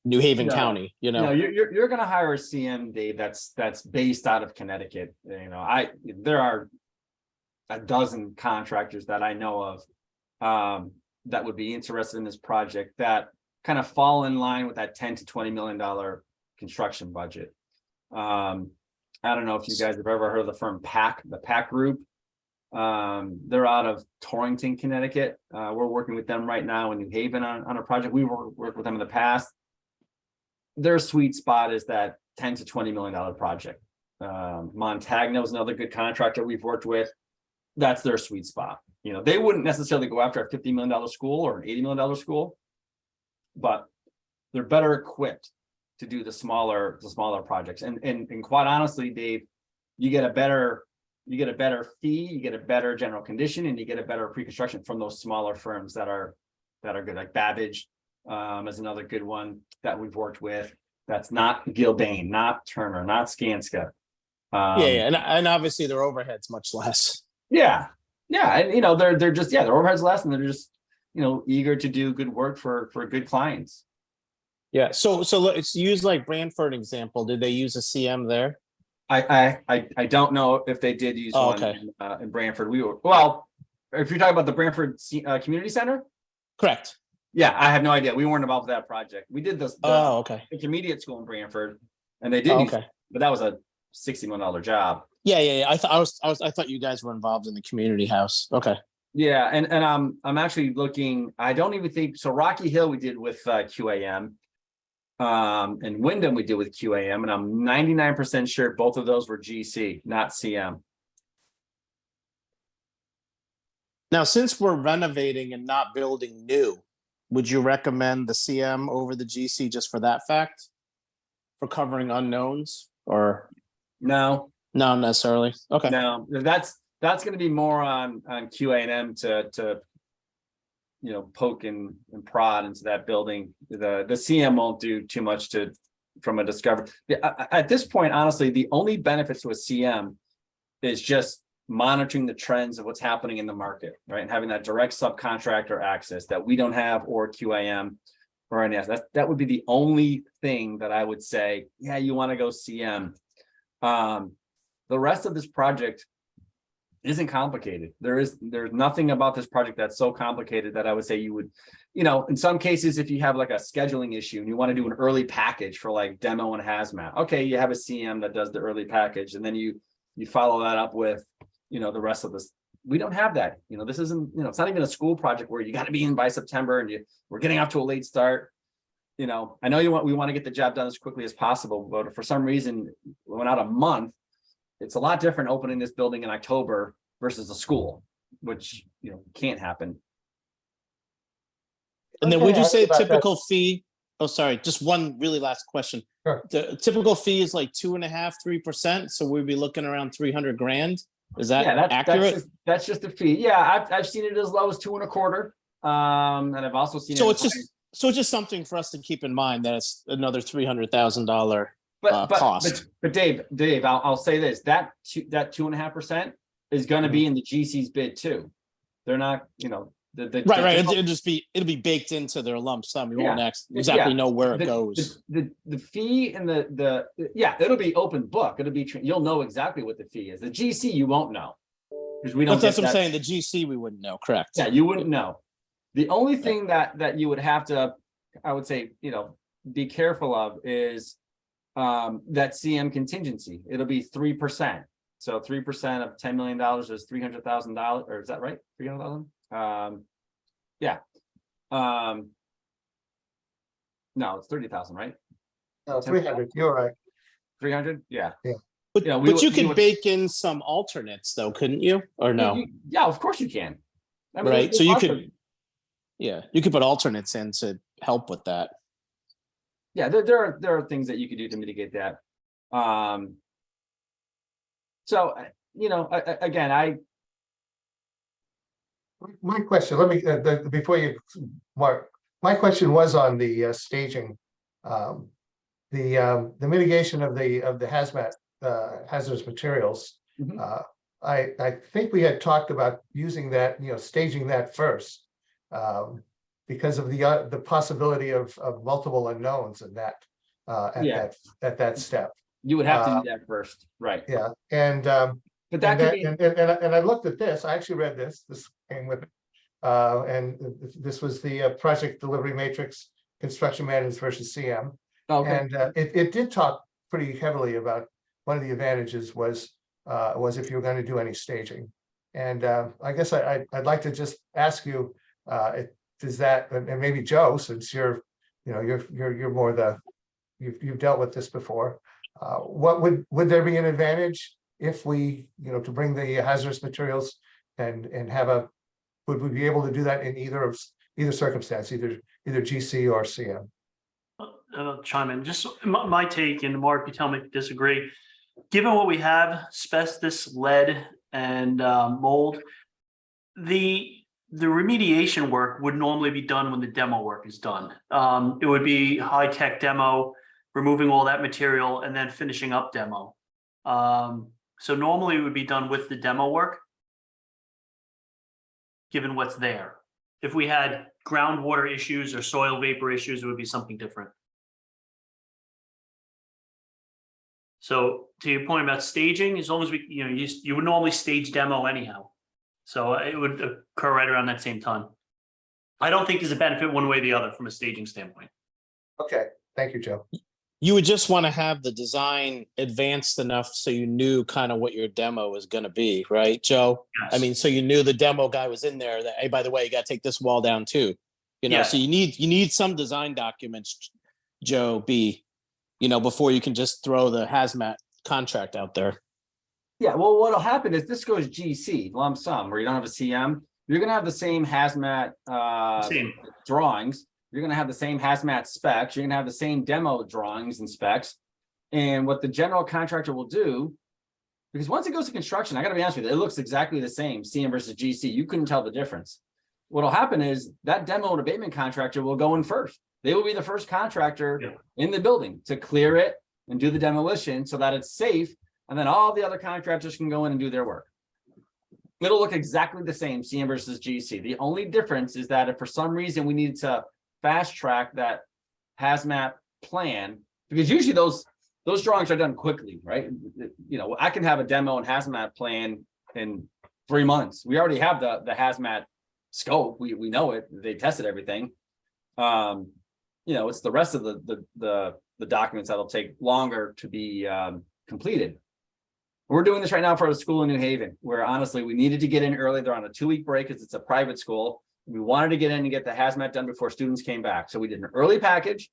New Haven County, No, you're going to hire a CM, Dave, that's based out of Connecticut. There are a dozen contractors that I know of that would be interested in this project that kind of fall in line with that $10 to $20 million construction budget. I don't know if you guys have ever heard of the firm the PAC Group. They're out of Torrington, Connecticut. We're working with them right now in New Haven on a project. We worked with them in the past. Their sweet spot is that $10 to $20 million project. Montagno is another good contractor we've worked with. That's their sweet spot. They wouldn't necessarily go after a $50 million school or an $80 million school, but they're better equipped to do the smaller projects. And quite honestly, Dave, you get a better fee, you get a better general condition, and you get a better pre-construction from those smaller firms that are good. Like Babbage is another good one that we've worked with. That's not Gilbane, not Turner, not Skanska. And obviously their overhead's much less. Yeah, and they're just their overhead's less, and they're just eager to do good work for good clients. Yeah. So let's use like Brantford example. Did they use a CM there? I don't know if they did use one in Brantford. If you're talking about the Brantford Community Center, correct. Yeah, I have no idea. We weren't involved with that project. We did the intermediate school in Brantford, and they did use it, but that was a $60 million job. Yeah. I thought you guys were involved in the community house. Okay. Yeah, and I'm actually looking. I don't even think so. Rocky Hill we did with QAM, and Wyndham we did with QAM, and I'm 99% sure both of those were GC, not CM. Now, since we're renovating and not building new, would you recommend the CM over the GC just for that fact? For covering unknowns, or no? No, necessarily. Okay. No, that's that's gonna be more on QA&M to poke and prod into that building. The CM won't do too much from a discovery. At this point, honestly, the only benefit to a CM is just monitoring the trends of what's happening in the market, right? And having that direct subcontractor access that we don't have, or QAM or any else. That would be the only thing that I would say, yeah, you want to go CM. The rest of this project isn't complicated. There's nothing about this project that's so complicated that I would say you would, in some cases, if you have like a scheduling issue and you want to do an early package for like demo and hazmat, okay, you have a CM that does the early package, and then you follow that up with, the rest of this. We don't have that. This isn't, it's not even a school project where you got to be in by September and we're getting off to a late start. I know we want to get the job done as quickly as possible, but for some reason, we went out a month. It's a lot different opening this building in October versus a school, which, can't happen. And then Okay, would you ask say about that. typical fee? Oh, sorry, just one really last question. Sure. The typical fee is like 2.5%, 3%. So we'd be looking around 300 grand. Is that accurate? That's just the fee. Yeah, I've seen it as low as 2.25. And I've also seen So it. it's just something for us to keep in mind that it's another $300,000 cost. But Dave, I'll say this: that 2.5% is going to be in the GC's bid too. They're not, Right. It'll be baked into their lump sum. We won't exactly know where it goes. The fee and it'll be open book. It'll be you'll know exactly what the fee is. The GC you won't know because we don't. But that's what I'm saying. The GC we wouldn't know. Correct. Yeah, you wouldn't know. The only thing that you would have to, I would say, be careful of is that CM contingency. It'll be 3%. So 3% of $10 million is $300,000, or is that right? 300,000. No, it's 30,000, right? No, 300, you're right. 300. Yeah. But, Yeah, you could bake in some alternates though, couldn't you? Or no? Yeah, of course you can. I mean, Right. So you could put alternates in to help with that. Yeah, there are things that you could do to mitigate that. So again, My question, let me, before you, Mark, my question was on the staging. The mitigation of the hazmat, hazardous materials. Mhm. I think we had talked about using that, staging that first. Because of the possibility of multiple unknowns in that, at that step. you would have to do that first, right? Yeah, and But that could be. and I looked at this, I actually read this came with it. And this was the project delivery matrix, construction managers versus CM. Okay. And it did talk pretty heavily about one of the advantages was if you were going to do any staging. And I guess I'd like to just ask you, does that, and maybe Joe, since you're more you've dealt with this before. What would there be an advantage if we, to bring the hazardous materials and would we be able to do that in either circumstance, either GC or CM? I'll chime in. Just my take, and Mark, you tell me if you disagree. Given what we have, asbestos, lead, and mold, the remediation work would normally be done when the demo work is done. It would be high-tech demo, removing all that material, and then finishing up demo. So normally it would be done with the demo work, given what's there. If we had groundwater issues or soil vapor issues, it would be something different. So to your point about staging, as long as we, you would normally stage demo anyhow. So it would occur right around that same time. I don't think there's a benefit one way or the other from a staging standpoint. Okay, thank you, Joe. You would just want to have the design advanced enough so you knew kind of what your demo was going to be, right, Joe? Yes. I mean, so you knew the demo guy was in there that, hey, by the way, you got to take this wall down too. Yes. So you need some design documents, Joe B, before you can just throw the hazmat contract out there. Yeah, well, what'll happen is this goes GC lump sum where you don't have a CM. You're gonna have the same hazmat drawings. You're gonna have the same hazmat specs. You're gonna have the same demo drawings and specs. And what the general contractor will do Because once it goes to construction, I gotta be honest with you, it looks exactly the same, CM versus GC. You couldn't tell the difference. What'll happen is that demo and abatement contractor will go in first. They will be the first contractor Yeah. in the building to clear it and do the demolition so that it's safe. And then all the other contractors can go in and do their work. It'll look exactly the same, CM versus GC. The only difference is that if for some reason we need to fast track that hazmat plan, because usually those drawings are done quickly, right? You know, I can have a demo and hazmat plan in 3 months. We already have the hazmat scope. We know it. They tested everything. You know, it's the rest of the documents that'll take longer to be completed. We're doing this right now for a school in New Haven, where honestly, we needed to get in early. They're on a 2-week break because it's a private school. We wanted to get in and get the hazmat done before students came back. So we did an early package,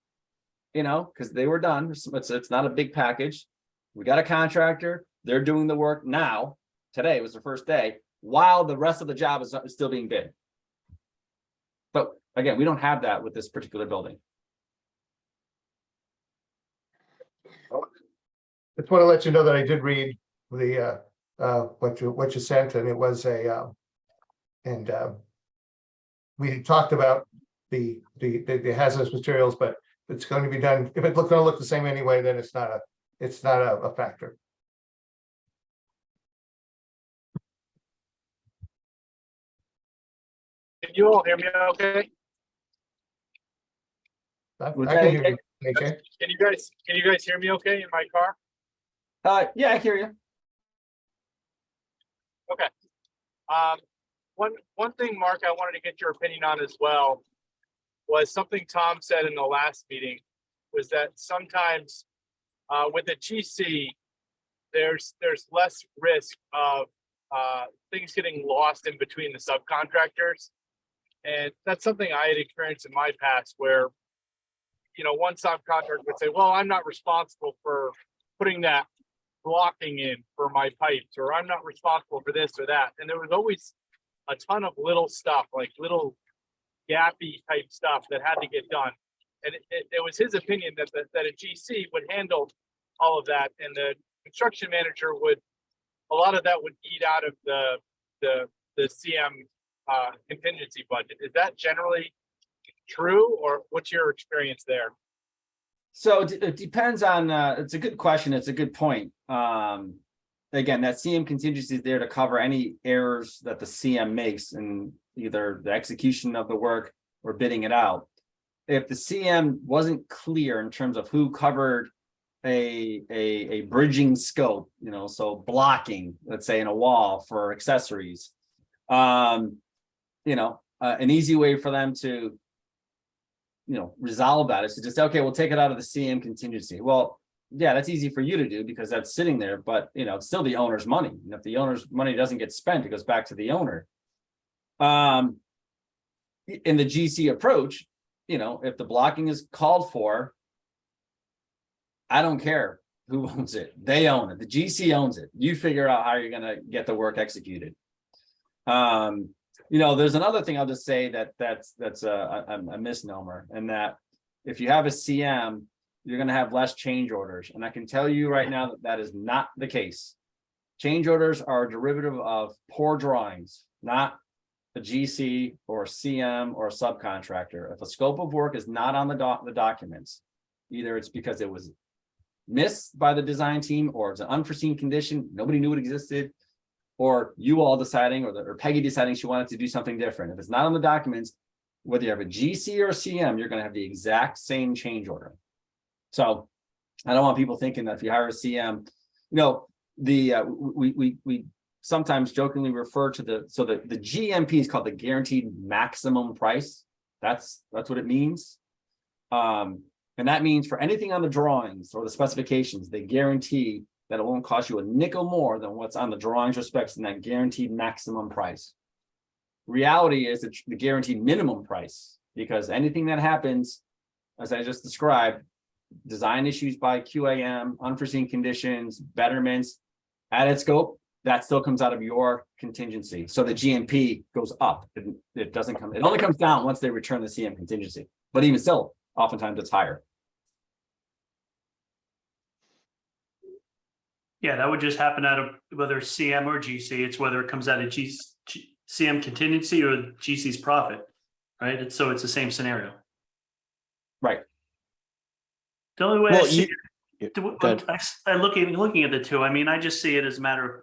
you know, because they were done. It's not a big package. We got a contractor. They're doing the work now. Today was the first day, while the rest of the job is still being bid. But again, we don't have that with this particular building. Just want to let you know that I did read the what you sent, and it was we talked about the hazardous materials, but it's going to be done. If it's going to look the same anyway, then it's not a factor. Can you all hear me okay? I Was can that hear you, AJ. Can you guys hear me okay in my car? Yeah, I hear you. Okay. One thing, Mark, I wanted to get your opinion on as well was something Tom said in the last meeting, was that sometimes with the GC, there's less risk of things getting lost in between the subcontractors. And that's something I had experienced in my past where, you know, one subcontractor would say, well, I'm not responsible for putting that blocking in for my pipes, or I'm not responsible for this or that. And there was always a ton of little stuff, like little gappy type stuff that had to get done. And it was his opinion that a GC would handle all of that, and the construction manager would, a lot of that would eat out of the CM contingency budget. Is that generally true, or what's your experience there? So it depends on, it's a good question. It's a good point. Again, that CM contingency is there to cover any errors that the CM makes in either the execution of the work or bidding it out. If the CM wasn't clear in terms of who covered a bridging scope, you know, so blocking, let's say in a wall for accessories, you know, an easy way for them to, you know, resolve that is to just say, okay, we'll take it out of the CM contingency. Well, yeah, that's easy for you to do because that's sitting there, but you know, it's still the owner's money. And if the owner's money doesn't get spent, it goes back to the owner. In the GC approach, you know, if the blocking is called for, I don't care who owns it. They own it. The GC owns it. You figure out how you're going to get the work executed. You know, there's another thing I'll just say that's a misnomer, and that if you have a CM, you're going to have less change orders. And I can tell you right now that is not the case. Change orders are a derivative of poor drawings, not a GC or a CM or a subcontractor. If a scope of work is not on the documents, either it's because it was missed by the design team, or it's an unforeseen condition, nobody knew it existed, or you all deciding, or Peggy deciding she wanted to do something different. If it's not on the documents, whether you have a GC or a CM, you're going to have the exact same change order. So I don't want people thinking that if you hire a CM, you know, we sometimes jokingly refer to the GMP is called the guaranteed maximum price. That's what it means. And that means for anything on the drawings or the specifications, they guarantee that it won't cost you a nickel more than what's on the drawings or specs in that guaranteed maximum price. Reality is the guaranteed minimum price, because anything that happens, as I just described, design issues by QAM, unforeseen conditions, betterments, added scope, that still comes out of your contingency. So the GMP goes up. It doesn't come, it only comes down once they return the CM contingency. But even still, oftentimes it's higher. Yeah, that would just happen out of whether it's CM or GC. It's whether it comes out of CM contingency or GC's profit, right? So it's the same scenario. Right. The only way I Well, see you, it, good. I looking at the two, I mean, I just see it as a matter of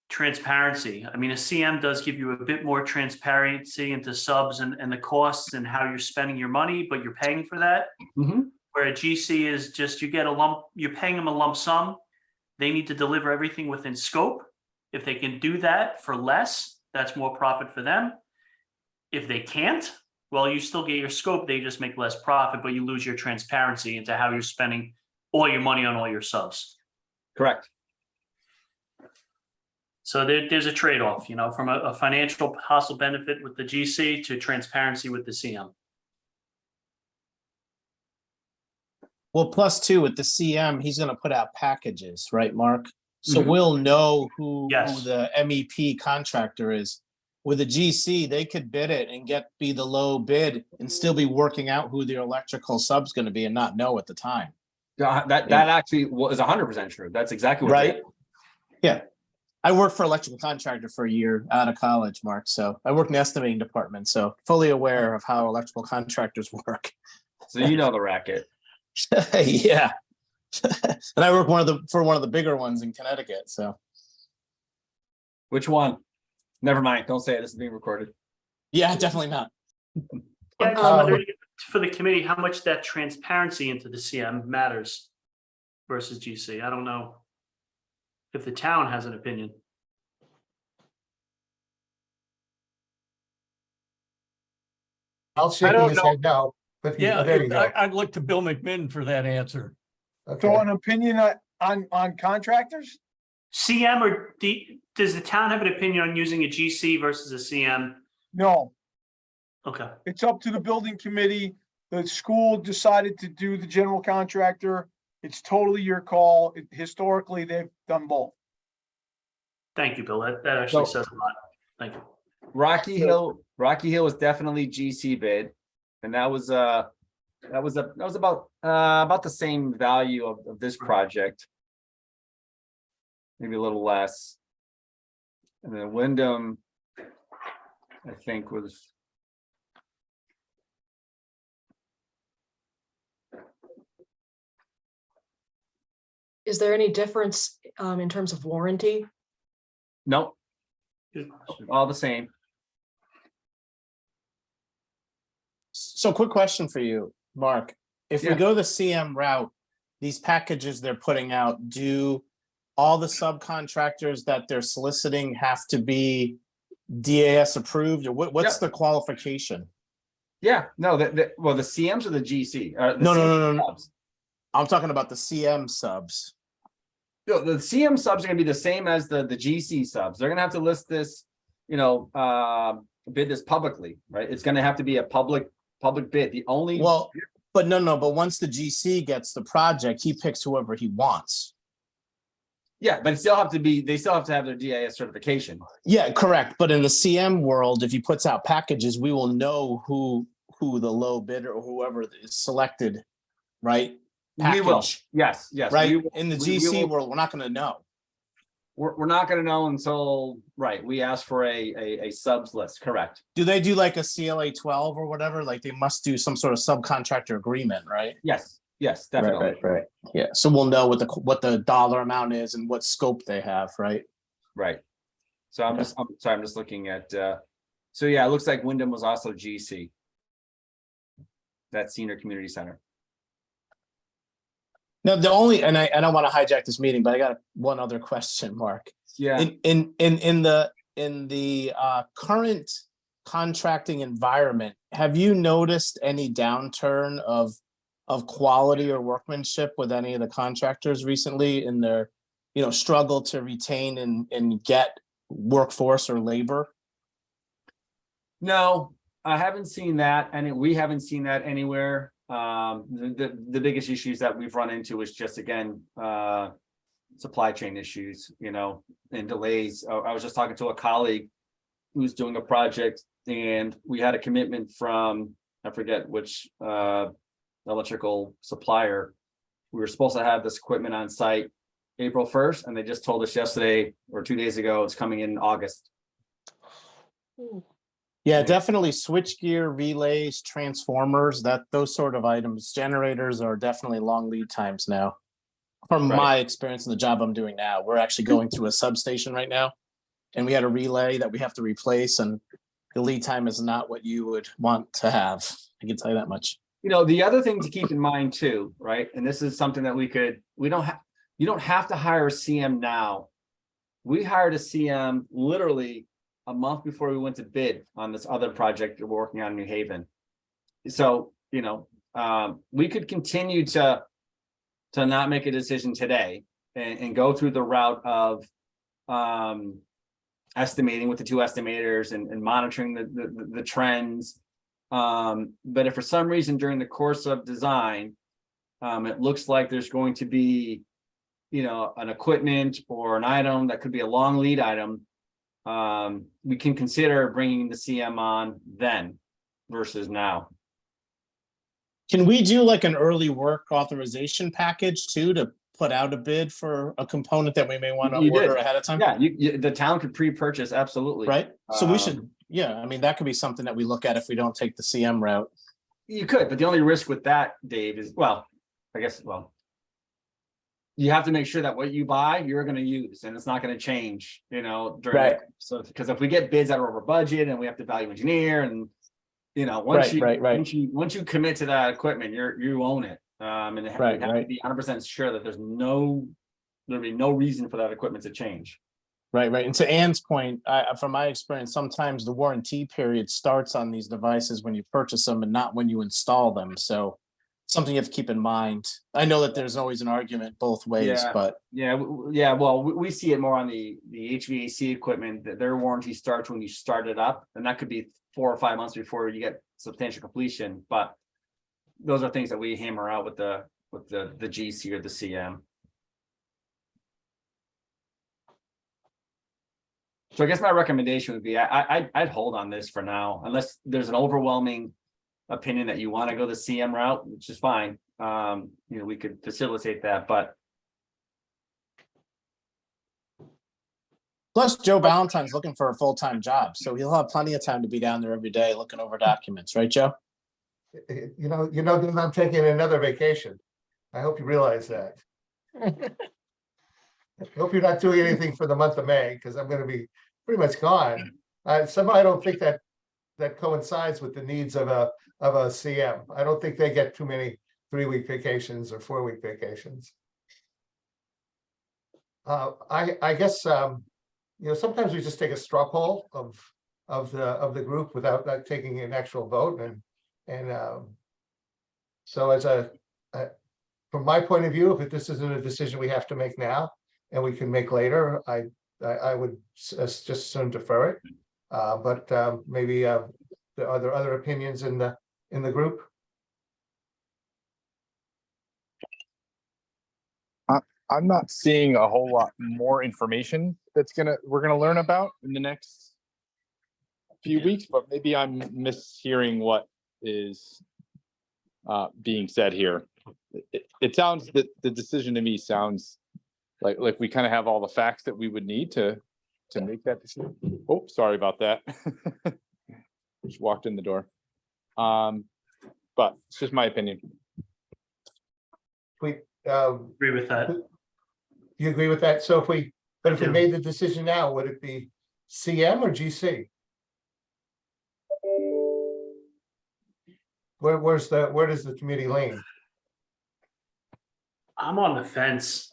transparency. I mean, a CM does give you a bit more transparency into subs and the costs and how you're spending your money, but you're paying for that. Mhm. Where a GC is just, you're paying them a lump sum. They need to deliver everything within scope. If they can do that for less, that's more profit for them. If they can't, well, you still get your scope, they just make less profit, but you lose your transparency into how you're spending all your money on all your subs. Correct. So there's a trade-off, from a financial possible benefit with the GC to transparency with the CM. Well, plus two with the CM, he's gonna put out packages, right, Mark? So Mhm. we'll know who Yes. the MEP contractor is. With a GC, they could bid it and be the low bid and still be working out who their electrical sub's gonna be and not know at the time, That actually was 100% true. That's exactly what. right? Yeah. I worked for electrical contractor for a year out of college, Mark. So I work in the estimating department, so fully aware of how electrical contractors work. So you know the racket. Yeah. And I work for one of the bigger ones in Connecticut. So Which one? Never mind. Don't say it. This is being recorded. yeah, definitely not. Yeah, just wondering for the committee, how much that transparency into the CM matters versus GC. I don't know if the town has an opinion. I'll shake don't his know. head no, but Yeah, there you go. I'd look to Bill McMinn for that answer. Okay. So an opinion on contractors? CM does the town have an opinion on using a GC versus a CM? No, Okay, it's up to the building committee. The school decided to do the general contractor. It's totally your call. Historically, they've done both. thank you, Bill. That actually So- says a lot. Thank you. Rocky Hill was definitely GC bid, and that was about the same value of this project. Maybe a little less. And then Wyndham, I think was. Is there any difference in terms of warranty? Nope, Good question. all the same. So quick question for you, Mark. If we Yeah. go the CM route, these packages they're putting out, do all the subcontractors that they're soliciting have to be DAS approved, or what's Yep. the qualification? Yeah, no, well, the CMs or the GC? The No, no, CM no, no. subs. I'm talking about the CM subs. No, the CM subs are gonna be the same as the GC subs. They're gonna have to list this, bid this publicly, right? It's gonna have to be a public bid. The only. Well, but but once the GC gets the project, he picks whoever he wants. Yeah, but they still have to have their DIS certification. Yeah, correct. But in the CM world, if he puts out packages, we will know who the low bidder or whoever is selected, right? We will. Package, Yes. right? we will- In the we GC will- world, we're not gonna know. We're not gonna know until, right, we ask for a subs list, correct? Do they do like a CLA 12 or whatever? Like they must do some sort of subcontractor agreement, right? Yes, definitely. Right. Yeah, so we'll know what the dollar amount is and what scope they have, right? Right. So I'm sorry, I'm just looking at, so yeah, it looks like Wyndham was also GC. That senior community center. Now, the only, and I don't want to hijack this meeting, but I got one other question, Mark. Yeah, In the current contracting environment, have you noticed any downturn of quality or workmanship with any of the contractors recently in their, struggle to retain and get workforce or labor? no, I haven't seen that, and we haven't seen that anywhere. The biggest issues that we've run into is just, again, supply chain issues, and delays. I was just talking to a colleague who's doing a project, and we had a commitment from, I forget which electrical supplier. We were supposed to have this equipment on site April 1st, and they just told us yesterday or 2 days ago, it's coming in August. Yeah, definitely switchgear, relays, transformers, those sort of items. Generators are definitely long lead times now. From Right. my experience in the job I'm doing now, we're actually going through a substation right now. And we had a relay that we have to replace, and the lead time is not what you would want to have. I can tell you that much. You know, the other thing to keep in mind too, right? And this is something that you don't have to hire a CM now. We hired a CM literally a month before we went to bid on this other project that we're working on in New Haven. So, you know, we could continue to not make a decision today and go through the route of estimating with the 2 estimators and monitoring the trends. But if for some reason during the course of design, it looks like there's going to be, you know, an equipment or an item that could be a long lead item, we can consider bringing the CM on then versus now. Can we do like an early work authorization package too, to put out a bid for a component that we may want to You did. order ahead of time? Yeah, the town could pre-purchase, absolutely. Right? So we should, yeah, I mean, that could be something that we look at if we don't take the CM route. You could, but the only risk with that, Dave, is, well, I guess, well, you have to make sure that what you buy, you're going to use, and it's not going to change, you know, during. Right. So, because if we get bids that are over budget and we have to value engineer, and you know, once you commit to that equipment, you own it. And you have to be 100% sure that there'll be no reason for that equipment to change. Right. And to Ann's point, from my experience, sometimes the warranty period starts on these devices when you purchase them and not when you install them. So something you have to keep in mind. I know that there's always an argument both ways, but well, we see it more on the HVAC equipment, that their warranty starts when you start it up, and that could be 4 or 5 months before you get substantial completion. But those are things that we hammer out with the GC or the CM. So I guess my recommendation would be I'd hold on this for now, unless there's an overwhelming opinion that you want to go the CM route, which is fine. You know, we could facilitate that, but plus Joe Valentine's looking for a full-time job, so he'll have plenty of time to be down there every day looking over documents, right, Joe? You know, that I'm taking another vacation. I hope you realize that. I hope you're not doing anything for the month of May, because I'm going to be pretty much gone. Somehow I don't think that coincides with the needs of a CM. I don't think they get too many 3-week vacations or 4-week vacations. I guess you know, sometimes we just take a straw poll of the group without taking an actual vote, and so as from my point of view, if this isn't a decision we have to make now and we can make later, I would just soon defer it. But maybe are there other opinions in the group? I'm not seeing a whole lot more information we're gonna learn about in the next few weeks, but maybe I'm mishearing what is being said here. It sounds that the decision to me sounds like we kind of have all the facts that we would need to make that decision. Oh, sorry about that. Just walked in the door. But it's just my opinion. We Agree with that. you agree with that? So if we do. made the decision now, would it be CM or GC? Where does the committee lean? I'm on the fence.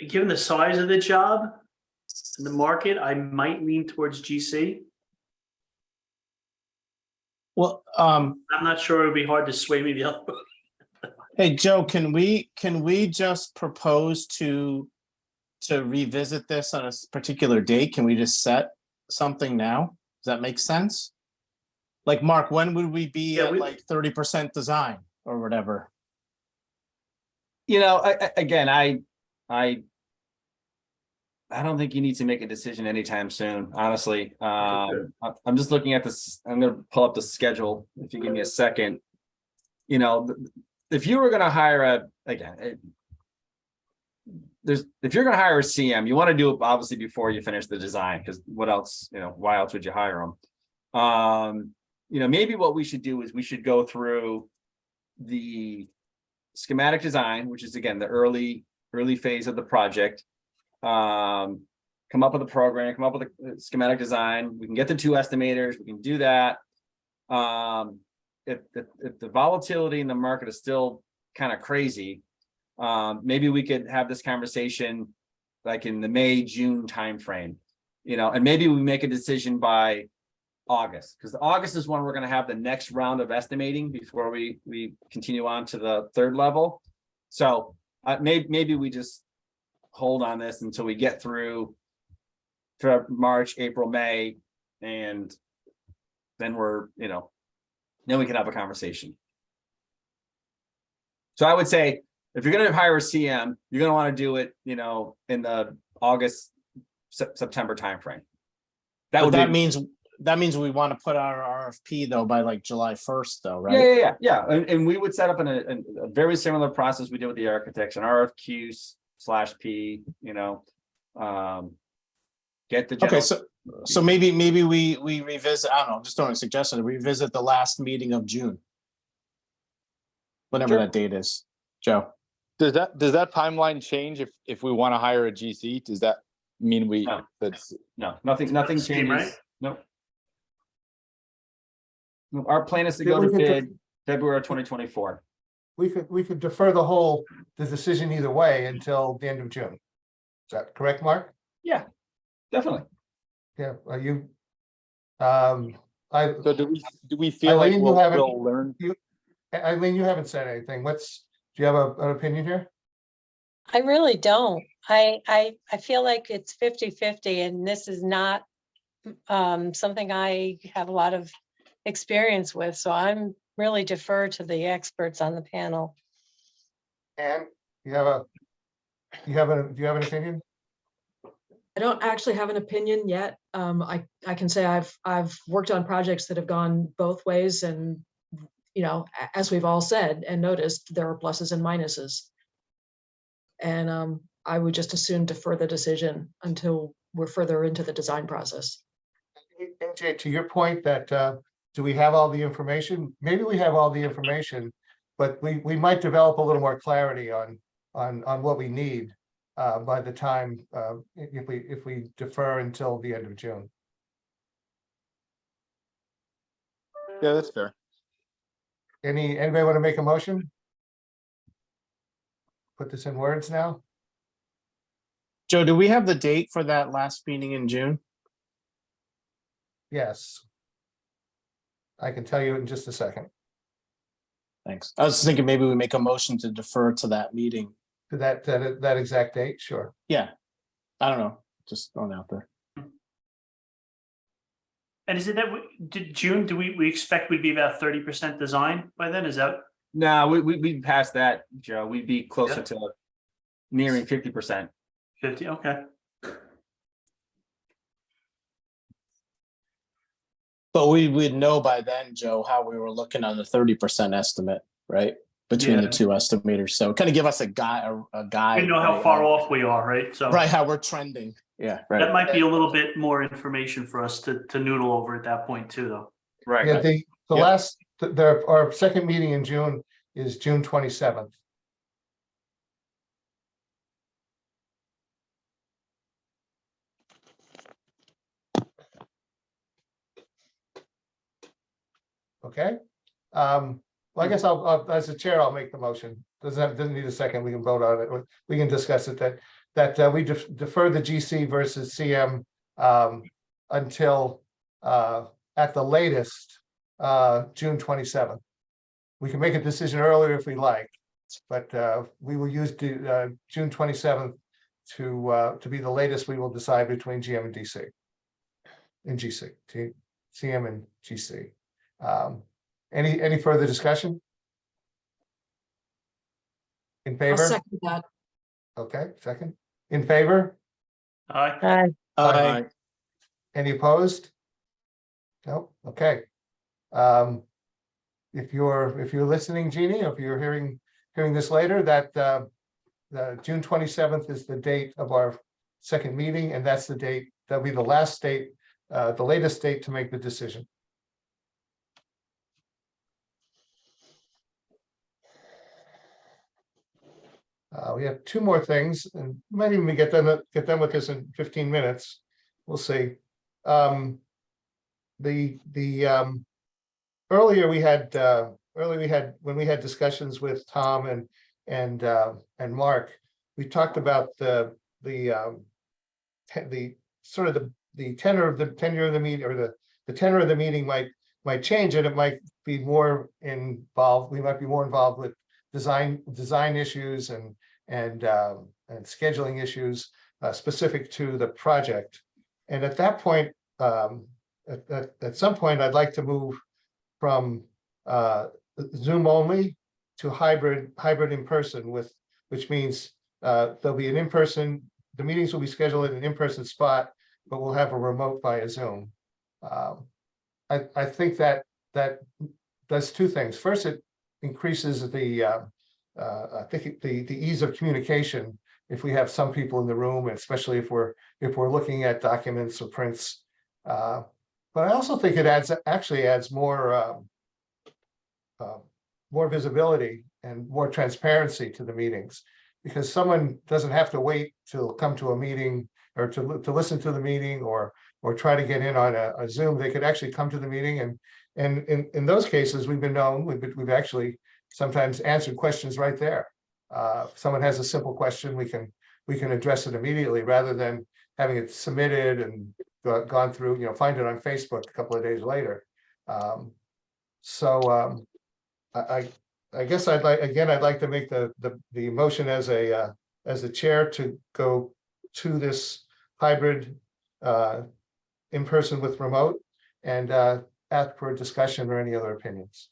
Given the size of the job and the market, I might lean towards GC. Well, I'm not sure it would be hard to sway me the other way. hey, Joe, can we just propose to revisit this on a particular date? Can we just set something now? Does that make sense? Like, Mark, when would we be at like 30% design or whatever? you know, I don't think you need to make a decision anytime soon, honestly. I'm just looking at this. I'm going to pull up the schedule. If you give me a second, you know, if you were going to hire a again, if you're gonna hire a CM, you want to do it obviously before you finish the design, because what else, why else would you hire them? Maybe what we should do is we should go through the schematic design, which is again the early phase of the project. Come up with a program, come up with a schematic design. We can get the two estimators, we can do that. If the volatility in the market is still kind of crazy, maybe we could have this conversation like in the May, June timeframe, and maybe we make a decision by August, because August is when we're going to have the next round of estimating before we continue on to the third level. So maybe we just hold on this until we get through March, April, May, and then then we can have a conversation. So I would say, if you're going to hire a CM, you're going to want to do it, in the August, September timeframe. That means we want to put our RFP though by like July 1st though, right? Yeah. And we would set up a very similar process we did with the architects, an RFQ/P, get the general. Okay, so maybe we revisit, I don't know, just throwing a suggestion, revisit the last meeting of June. Whatever that date is, Joe. Does that timeline change if we want to hire a GC? Does that mean nothing Scheme, changes? right? Nope. Our plan is to go to bid February 2024. We could defer the decision either way until the end of June. Is that correct, Mark? Yeah, definitely. Yeah, are you? So do we feel like Eileen, we'll learn? Eileen, you haven't said anything. Do you have an opinion here? I really don't. I feel like it's 50-50 and this is not something I have a lot of experience with. So I'm really defer to the experts on the panel. And do you have an opinion? I don't actually have an opinion yet. I can say I've worked on projects that have gone both ways, and as we've all said and noticed, there are pluses and minuses. And I would just as soon defer the decision until we're further into the design process. AJ, to your point that do we have all the information? Maybe we have all the information, but we might develop a little more clarity on what we need by the time if we defer until the end of June. Yeah, that's fair. Anybody want to make a motion? Put this in words now. Joe, do we have the date for that last meeting in June? Yes. I can tell you in just a second. Thanks. I was just thinking maybe we make a motion to defer to that meeting. To that exact date, sure. Yeah. I don't know. Just throwing out there. And is it that June, do we expect we'd be about 30% design by then? Is that? No, we'd pass that, Joe. We'd be closer to nearing 50%. 50, okay. But we would know by then, Joe, how we were looking on the 30% estimate, right? Between the two estimators. So kind of give us a guide. We know how far off we are, right? So right, how we're trending. Yeah, right. that might be a little bit more information for us to noodle over at that point too, though. Right. Yeah, our second meeting in June is June 27th. Okay. Well, I guess I'll as the chair, I'll make the motion. Doesn't need a second. We can vote on it. We can discuss it that we defer the GC versus CM until at the latest June 27th. We can make a decision earlier if we like, but we will use the June 27th to be the latest we will decide between GM and DC. In GC, CM and GC. Any further discussion? In I'll favor? second that. Okay, second. In favor? Aye. Aye. Any opposed? No, okay. If you're listening, Jeannie, if you're hearing hearing this later, that the June 27th is the date of our second meeting, and that's the date, that'll be the last date, the latest date to make the decision. We have two more things, and might even get done with this in 15 minutes. We'll see. Earlier we had when we had discussions with Tom and Mark, we talked about the sort of the tenor of the meeting, or the tenor of the meeting might change, and it might be more involved. We might be more involved with design issues and scheduling issues specific to the project. And at that point, at some point, I'd like to move from Zoom only to hybrid in person, which means there'll be an in-person. The meetings will be scheduled in an in-person spot, but we'll have a remote via Zoom. I think that does two things. First, it increases I think the ease of communication if we have some people in the room, especially if we're looking at documents or prints. But I also think it actually adds more visibility and more transparency to the meetings, because someone doesn't have to wait to come to a meeting or to listen to the meeting or try to get in on a Zoom. They could actually come to the meeting, and in those cases we've been known, we've actually sometimes answered questions right there. If someone has a simple question, we can address it immediately rather than having it submitted and gone through, find it on Facebook a couple of days later. I guess I'd like to make the motion as a chair to go to this hybrid in person with remote, and ask for a discussion or any other opinions.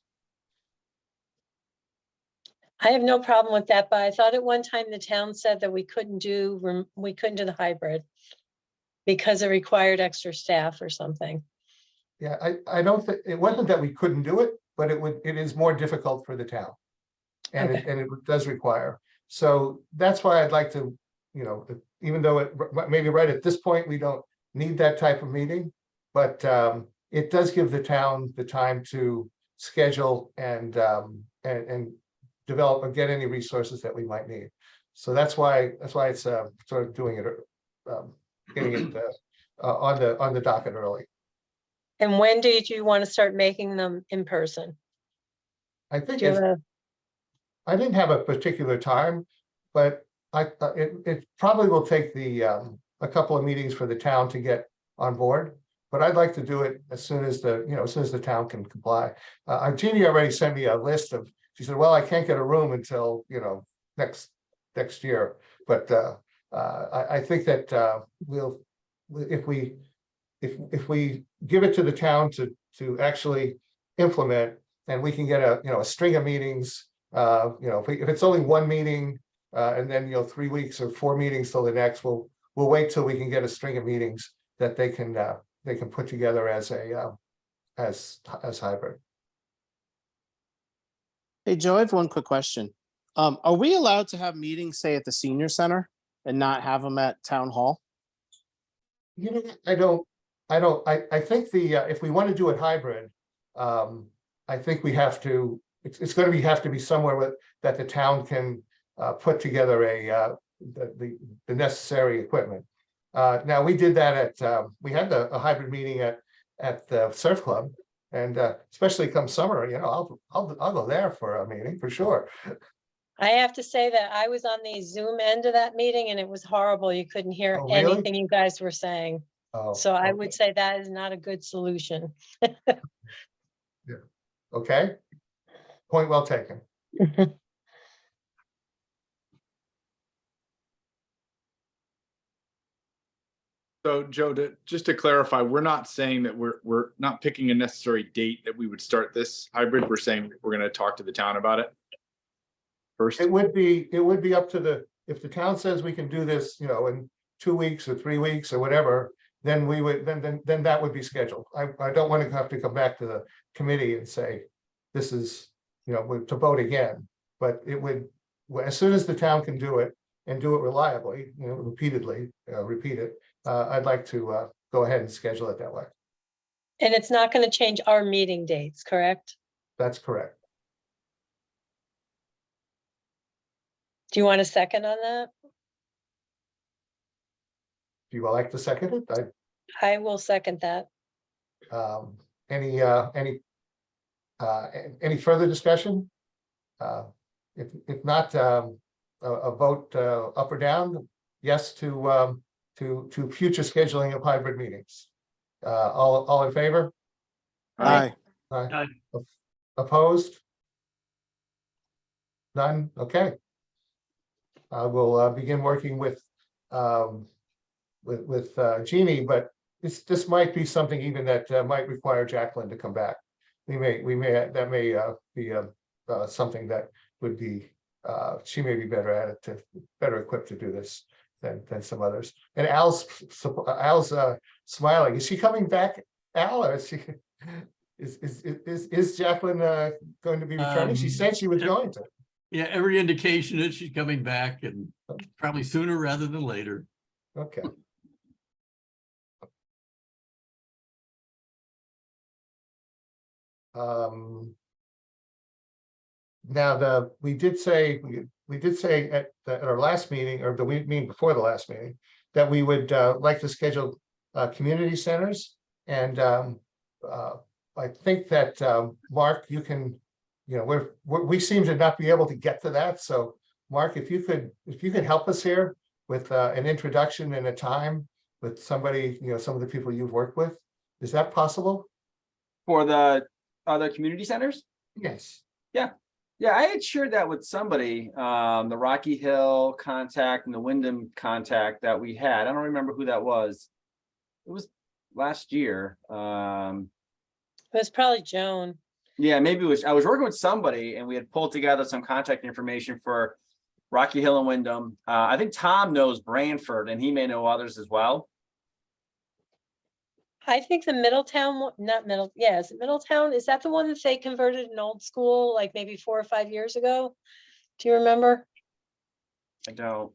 I have no problem with that, but I thought at one time the town said that we couldn't do the hybrid because it required extra staff or something. Yeah, I don't think, it wasn't that we couldn't do it, but it is more difficult for the town. And Okay. it does require. So that's why I'd like to, even though it maybe right at this point, we don't need that type of meeting, but it does give the town the time to schedule and develop or get any resources that we might need. So that's why it's sort of doing it, getting it on the docket early. And when did you want to start making them in person? I think Do you have I didn't have a particular time, but it probably will take a couple of meetings for the town to get on board. But I'd like to do it as soon as the town can comply. Jeannie already sent me a list of. She said, "Well, I can't get a room until next year." But I think that we'll if we give it to the town to actually implement, and we can get a string of meetings. If it's only one meeting and then 3 weeks or 4 meetings till the next, we'll wait till we can get a string of meetings that they can put together as hybrid. Hey, Joe, I have one quick question. Are we allowed to have meetings, say, at the senior center and not have them at town hall? I think if we want to do it hybrid, I think we have to, it's going to have to be somewhere that the town can put together the necessary equipment. Now, we did that we had a hybrid meeting at the surf club, and especially come summer, I'll go there for a meeting for sure. I have to say that I was on the Zoom end of that meeting and it was horrible. You couldn't hear Oh, really? anything you guys were saying. Oh, So I okay. would say that is not a good solution. Okay. Point well taken. So Joe, just to clarify, we're not saying that we're not picking a necessary date that we would start this hybrid. We're saying we're going to talk to the town about it first. It would be up to if the town says we can do this, in 2 weeks or 3 weeks or whatever, then we would, then that would be scheduled. I don't want to have to come back to the committee and say, this is, to vote again. but it would, as soon as the town can do it and do it reliably, repeatedly, repeat it, I'd like to go ahead and schedule it that way. And it's not going to change our meeting dates, correct? That's correct. Do you want a second on that? Do you like to second it? I will second that. Any further discussion? If not, a vote up or down, yes to future scheduling of hybrid meetings. All in favor? Aye. Aye. Opposed? None? Okay. We'll begin working with Jeannie, but this might be something even that might require Jacqueline to come back. That may be something that would be, she may be better at it, better equipped to do this than some others. And Al's smiling. Is she coming back, Al, or is Jacqueline going to be returning? She said she was going to. Yeah, every indication is she's coming back, and probably sooner rather than later. Okay. Now we did say at our last meeting, or the meeting before the last meeting, that we would like to schedule community centers, and I think that Mark, you can, we seem to not be able to get to that. So Mark, if you could help us here with an introduction and a time with somebody, some of the people you've worked with, is that possible? For the other community centers? Yes. Yeah, I had shared that with somebody, the Rocky Hill contact and the Wyndham contact that we had. I don't remember who that was. It was last year. It was probably Joan. Yeah, maybe it was. I was working with somebody and we had pulled together some contact information for Rocky Hill and Wyndham. I think Tom knows Branford and he may know others as well. I think the Middletown, is it Middletown? Is that the one that they converted an old school, like maybe 4 or 5 years ago? Do you remember? I don't.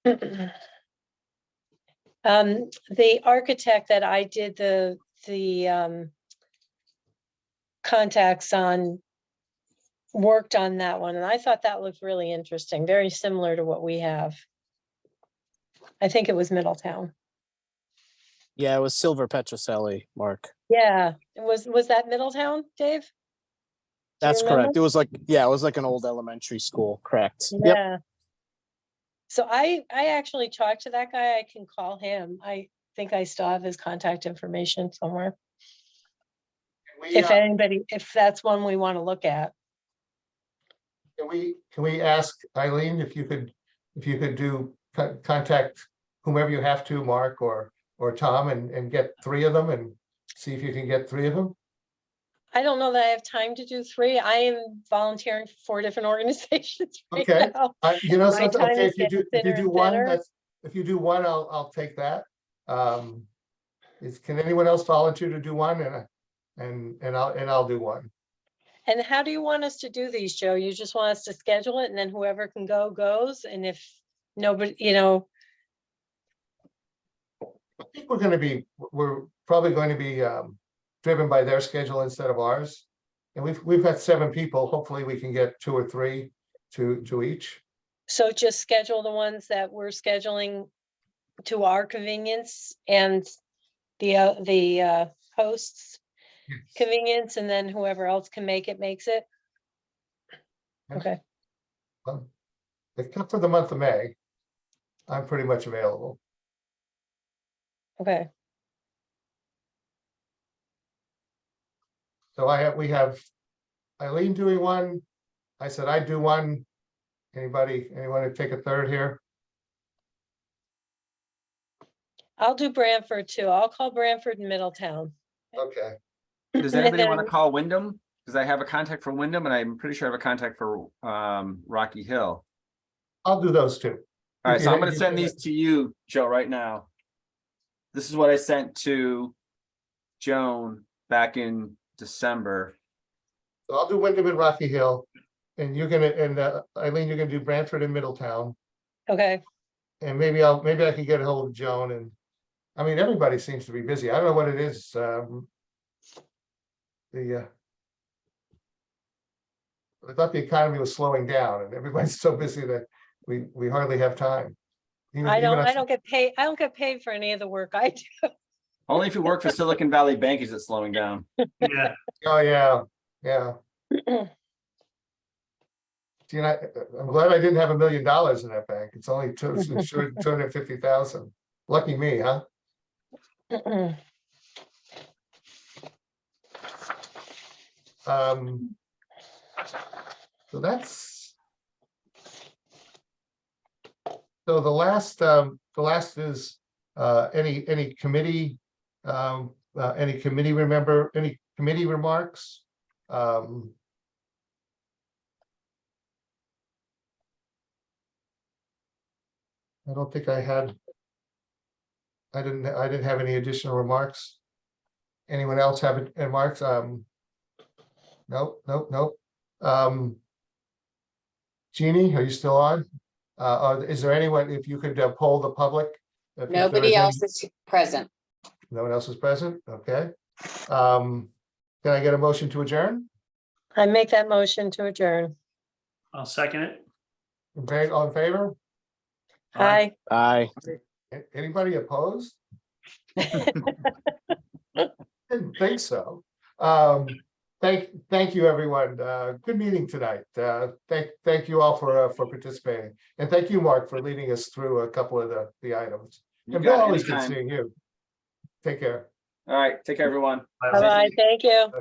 The architect that I did the contacts on worked on that one, and I thought that looked really interesting, very similar to what we have. I think it was Middletown. Yeah, it was Silver Petroselli, Mark. Yeah, was that Middletown, Dave? Do you That's remember? correct. It was like an old elementary school, correct? Yep. Yeah. So I actually talked to that guy. I can call him. I think I still have his contact information somewhere. If that's one we want to look at. Can we ask Eileen if you could do contact whomever you have to, Mark or Tom, and get 3 of them and see if you can get 3 of them? I don't know that I have time to do 3. I am volunteering for 4 different organizations right Okay. now. Something, time okay, is if you getting do thinner and one, thinner. if you do one, I'll take that. Can anyone else volunteer to do one, and I'll do one? And how do you want us to do these, Joe? You just want us to schedule it and then whoever can go goes? And if nobody, I think we're probably going to be driven by their schedule instead of ours. And we've got 7 people. Hopefully we can get 2 or 3 to each. so just schedule the ones that we're scheduling to our convenience and the hosts convenience, and then whoever else can make it makes it. Yes. Okay. Except for the month of May, I'm pretty much available. Okay. So we have Eileen doing one. I said I'd do one. Anyone to take a third here? I'll do Branford too. I'll call Branford and Middletown. Okay. Does And anybody want to then- call Wyndham? Because I have a contact for Wyndham and I'm pretty sure I have a contact for Rocky Hill. I'll do those 2. All right, so I'm Yeah, going to send these to you, Joe, right now. This is what I sent to Joan back in December. So I'll do Wyndham and Rocky Hill. And you're gonna, and Eileen, you're gonna do Branford and Middletown. Okay, And maybe I could get a hold of Joan and, I mean, everybody seems to be busy. I don't know what it is. I thought the economy was slowing down and everybody's so busy that we hardly have time. I don't get paid, I don't get paid for any of the work I do. Only if you work for Silicon Valley Bank is it slowing down. Yeah, Oh, yeah, yeah. See, and I'm glad I didn't have $1 million in that bank. It's only it's insured 250,000. Lucky me, huh? So that's. So the last is any committee remarks? I don't think I had. I didn't have any additional remarks. Anyone else have any remarks? Nope. Jeannie, are you still on? Is there anyone, if you could poll the public? If there Nobody is any- else is present. No one else is present? Okay. Can I get a motion to adjourn? I make that motion to adjourn. I'll second it. All in favor? Aye. Aye. Anybody opposed? Didn't think so. Thank you, everyone. Good meeting tonight. Thank you all for participating. And thank you, Mark, for leading us through a couple of the items. You And Bill, got it, always good anytime. seeing you. Take care. All right, take care, everyone. Bye-bye, thank you.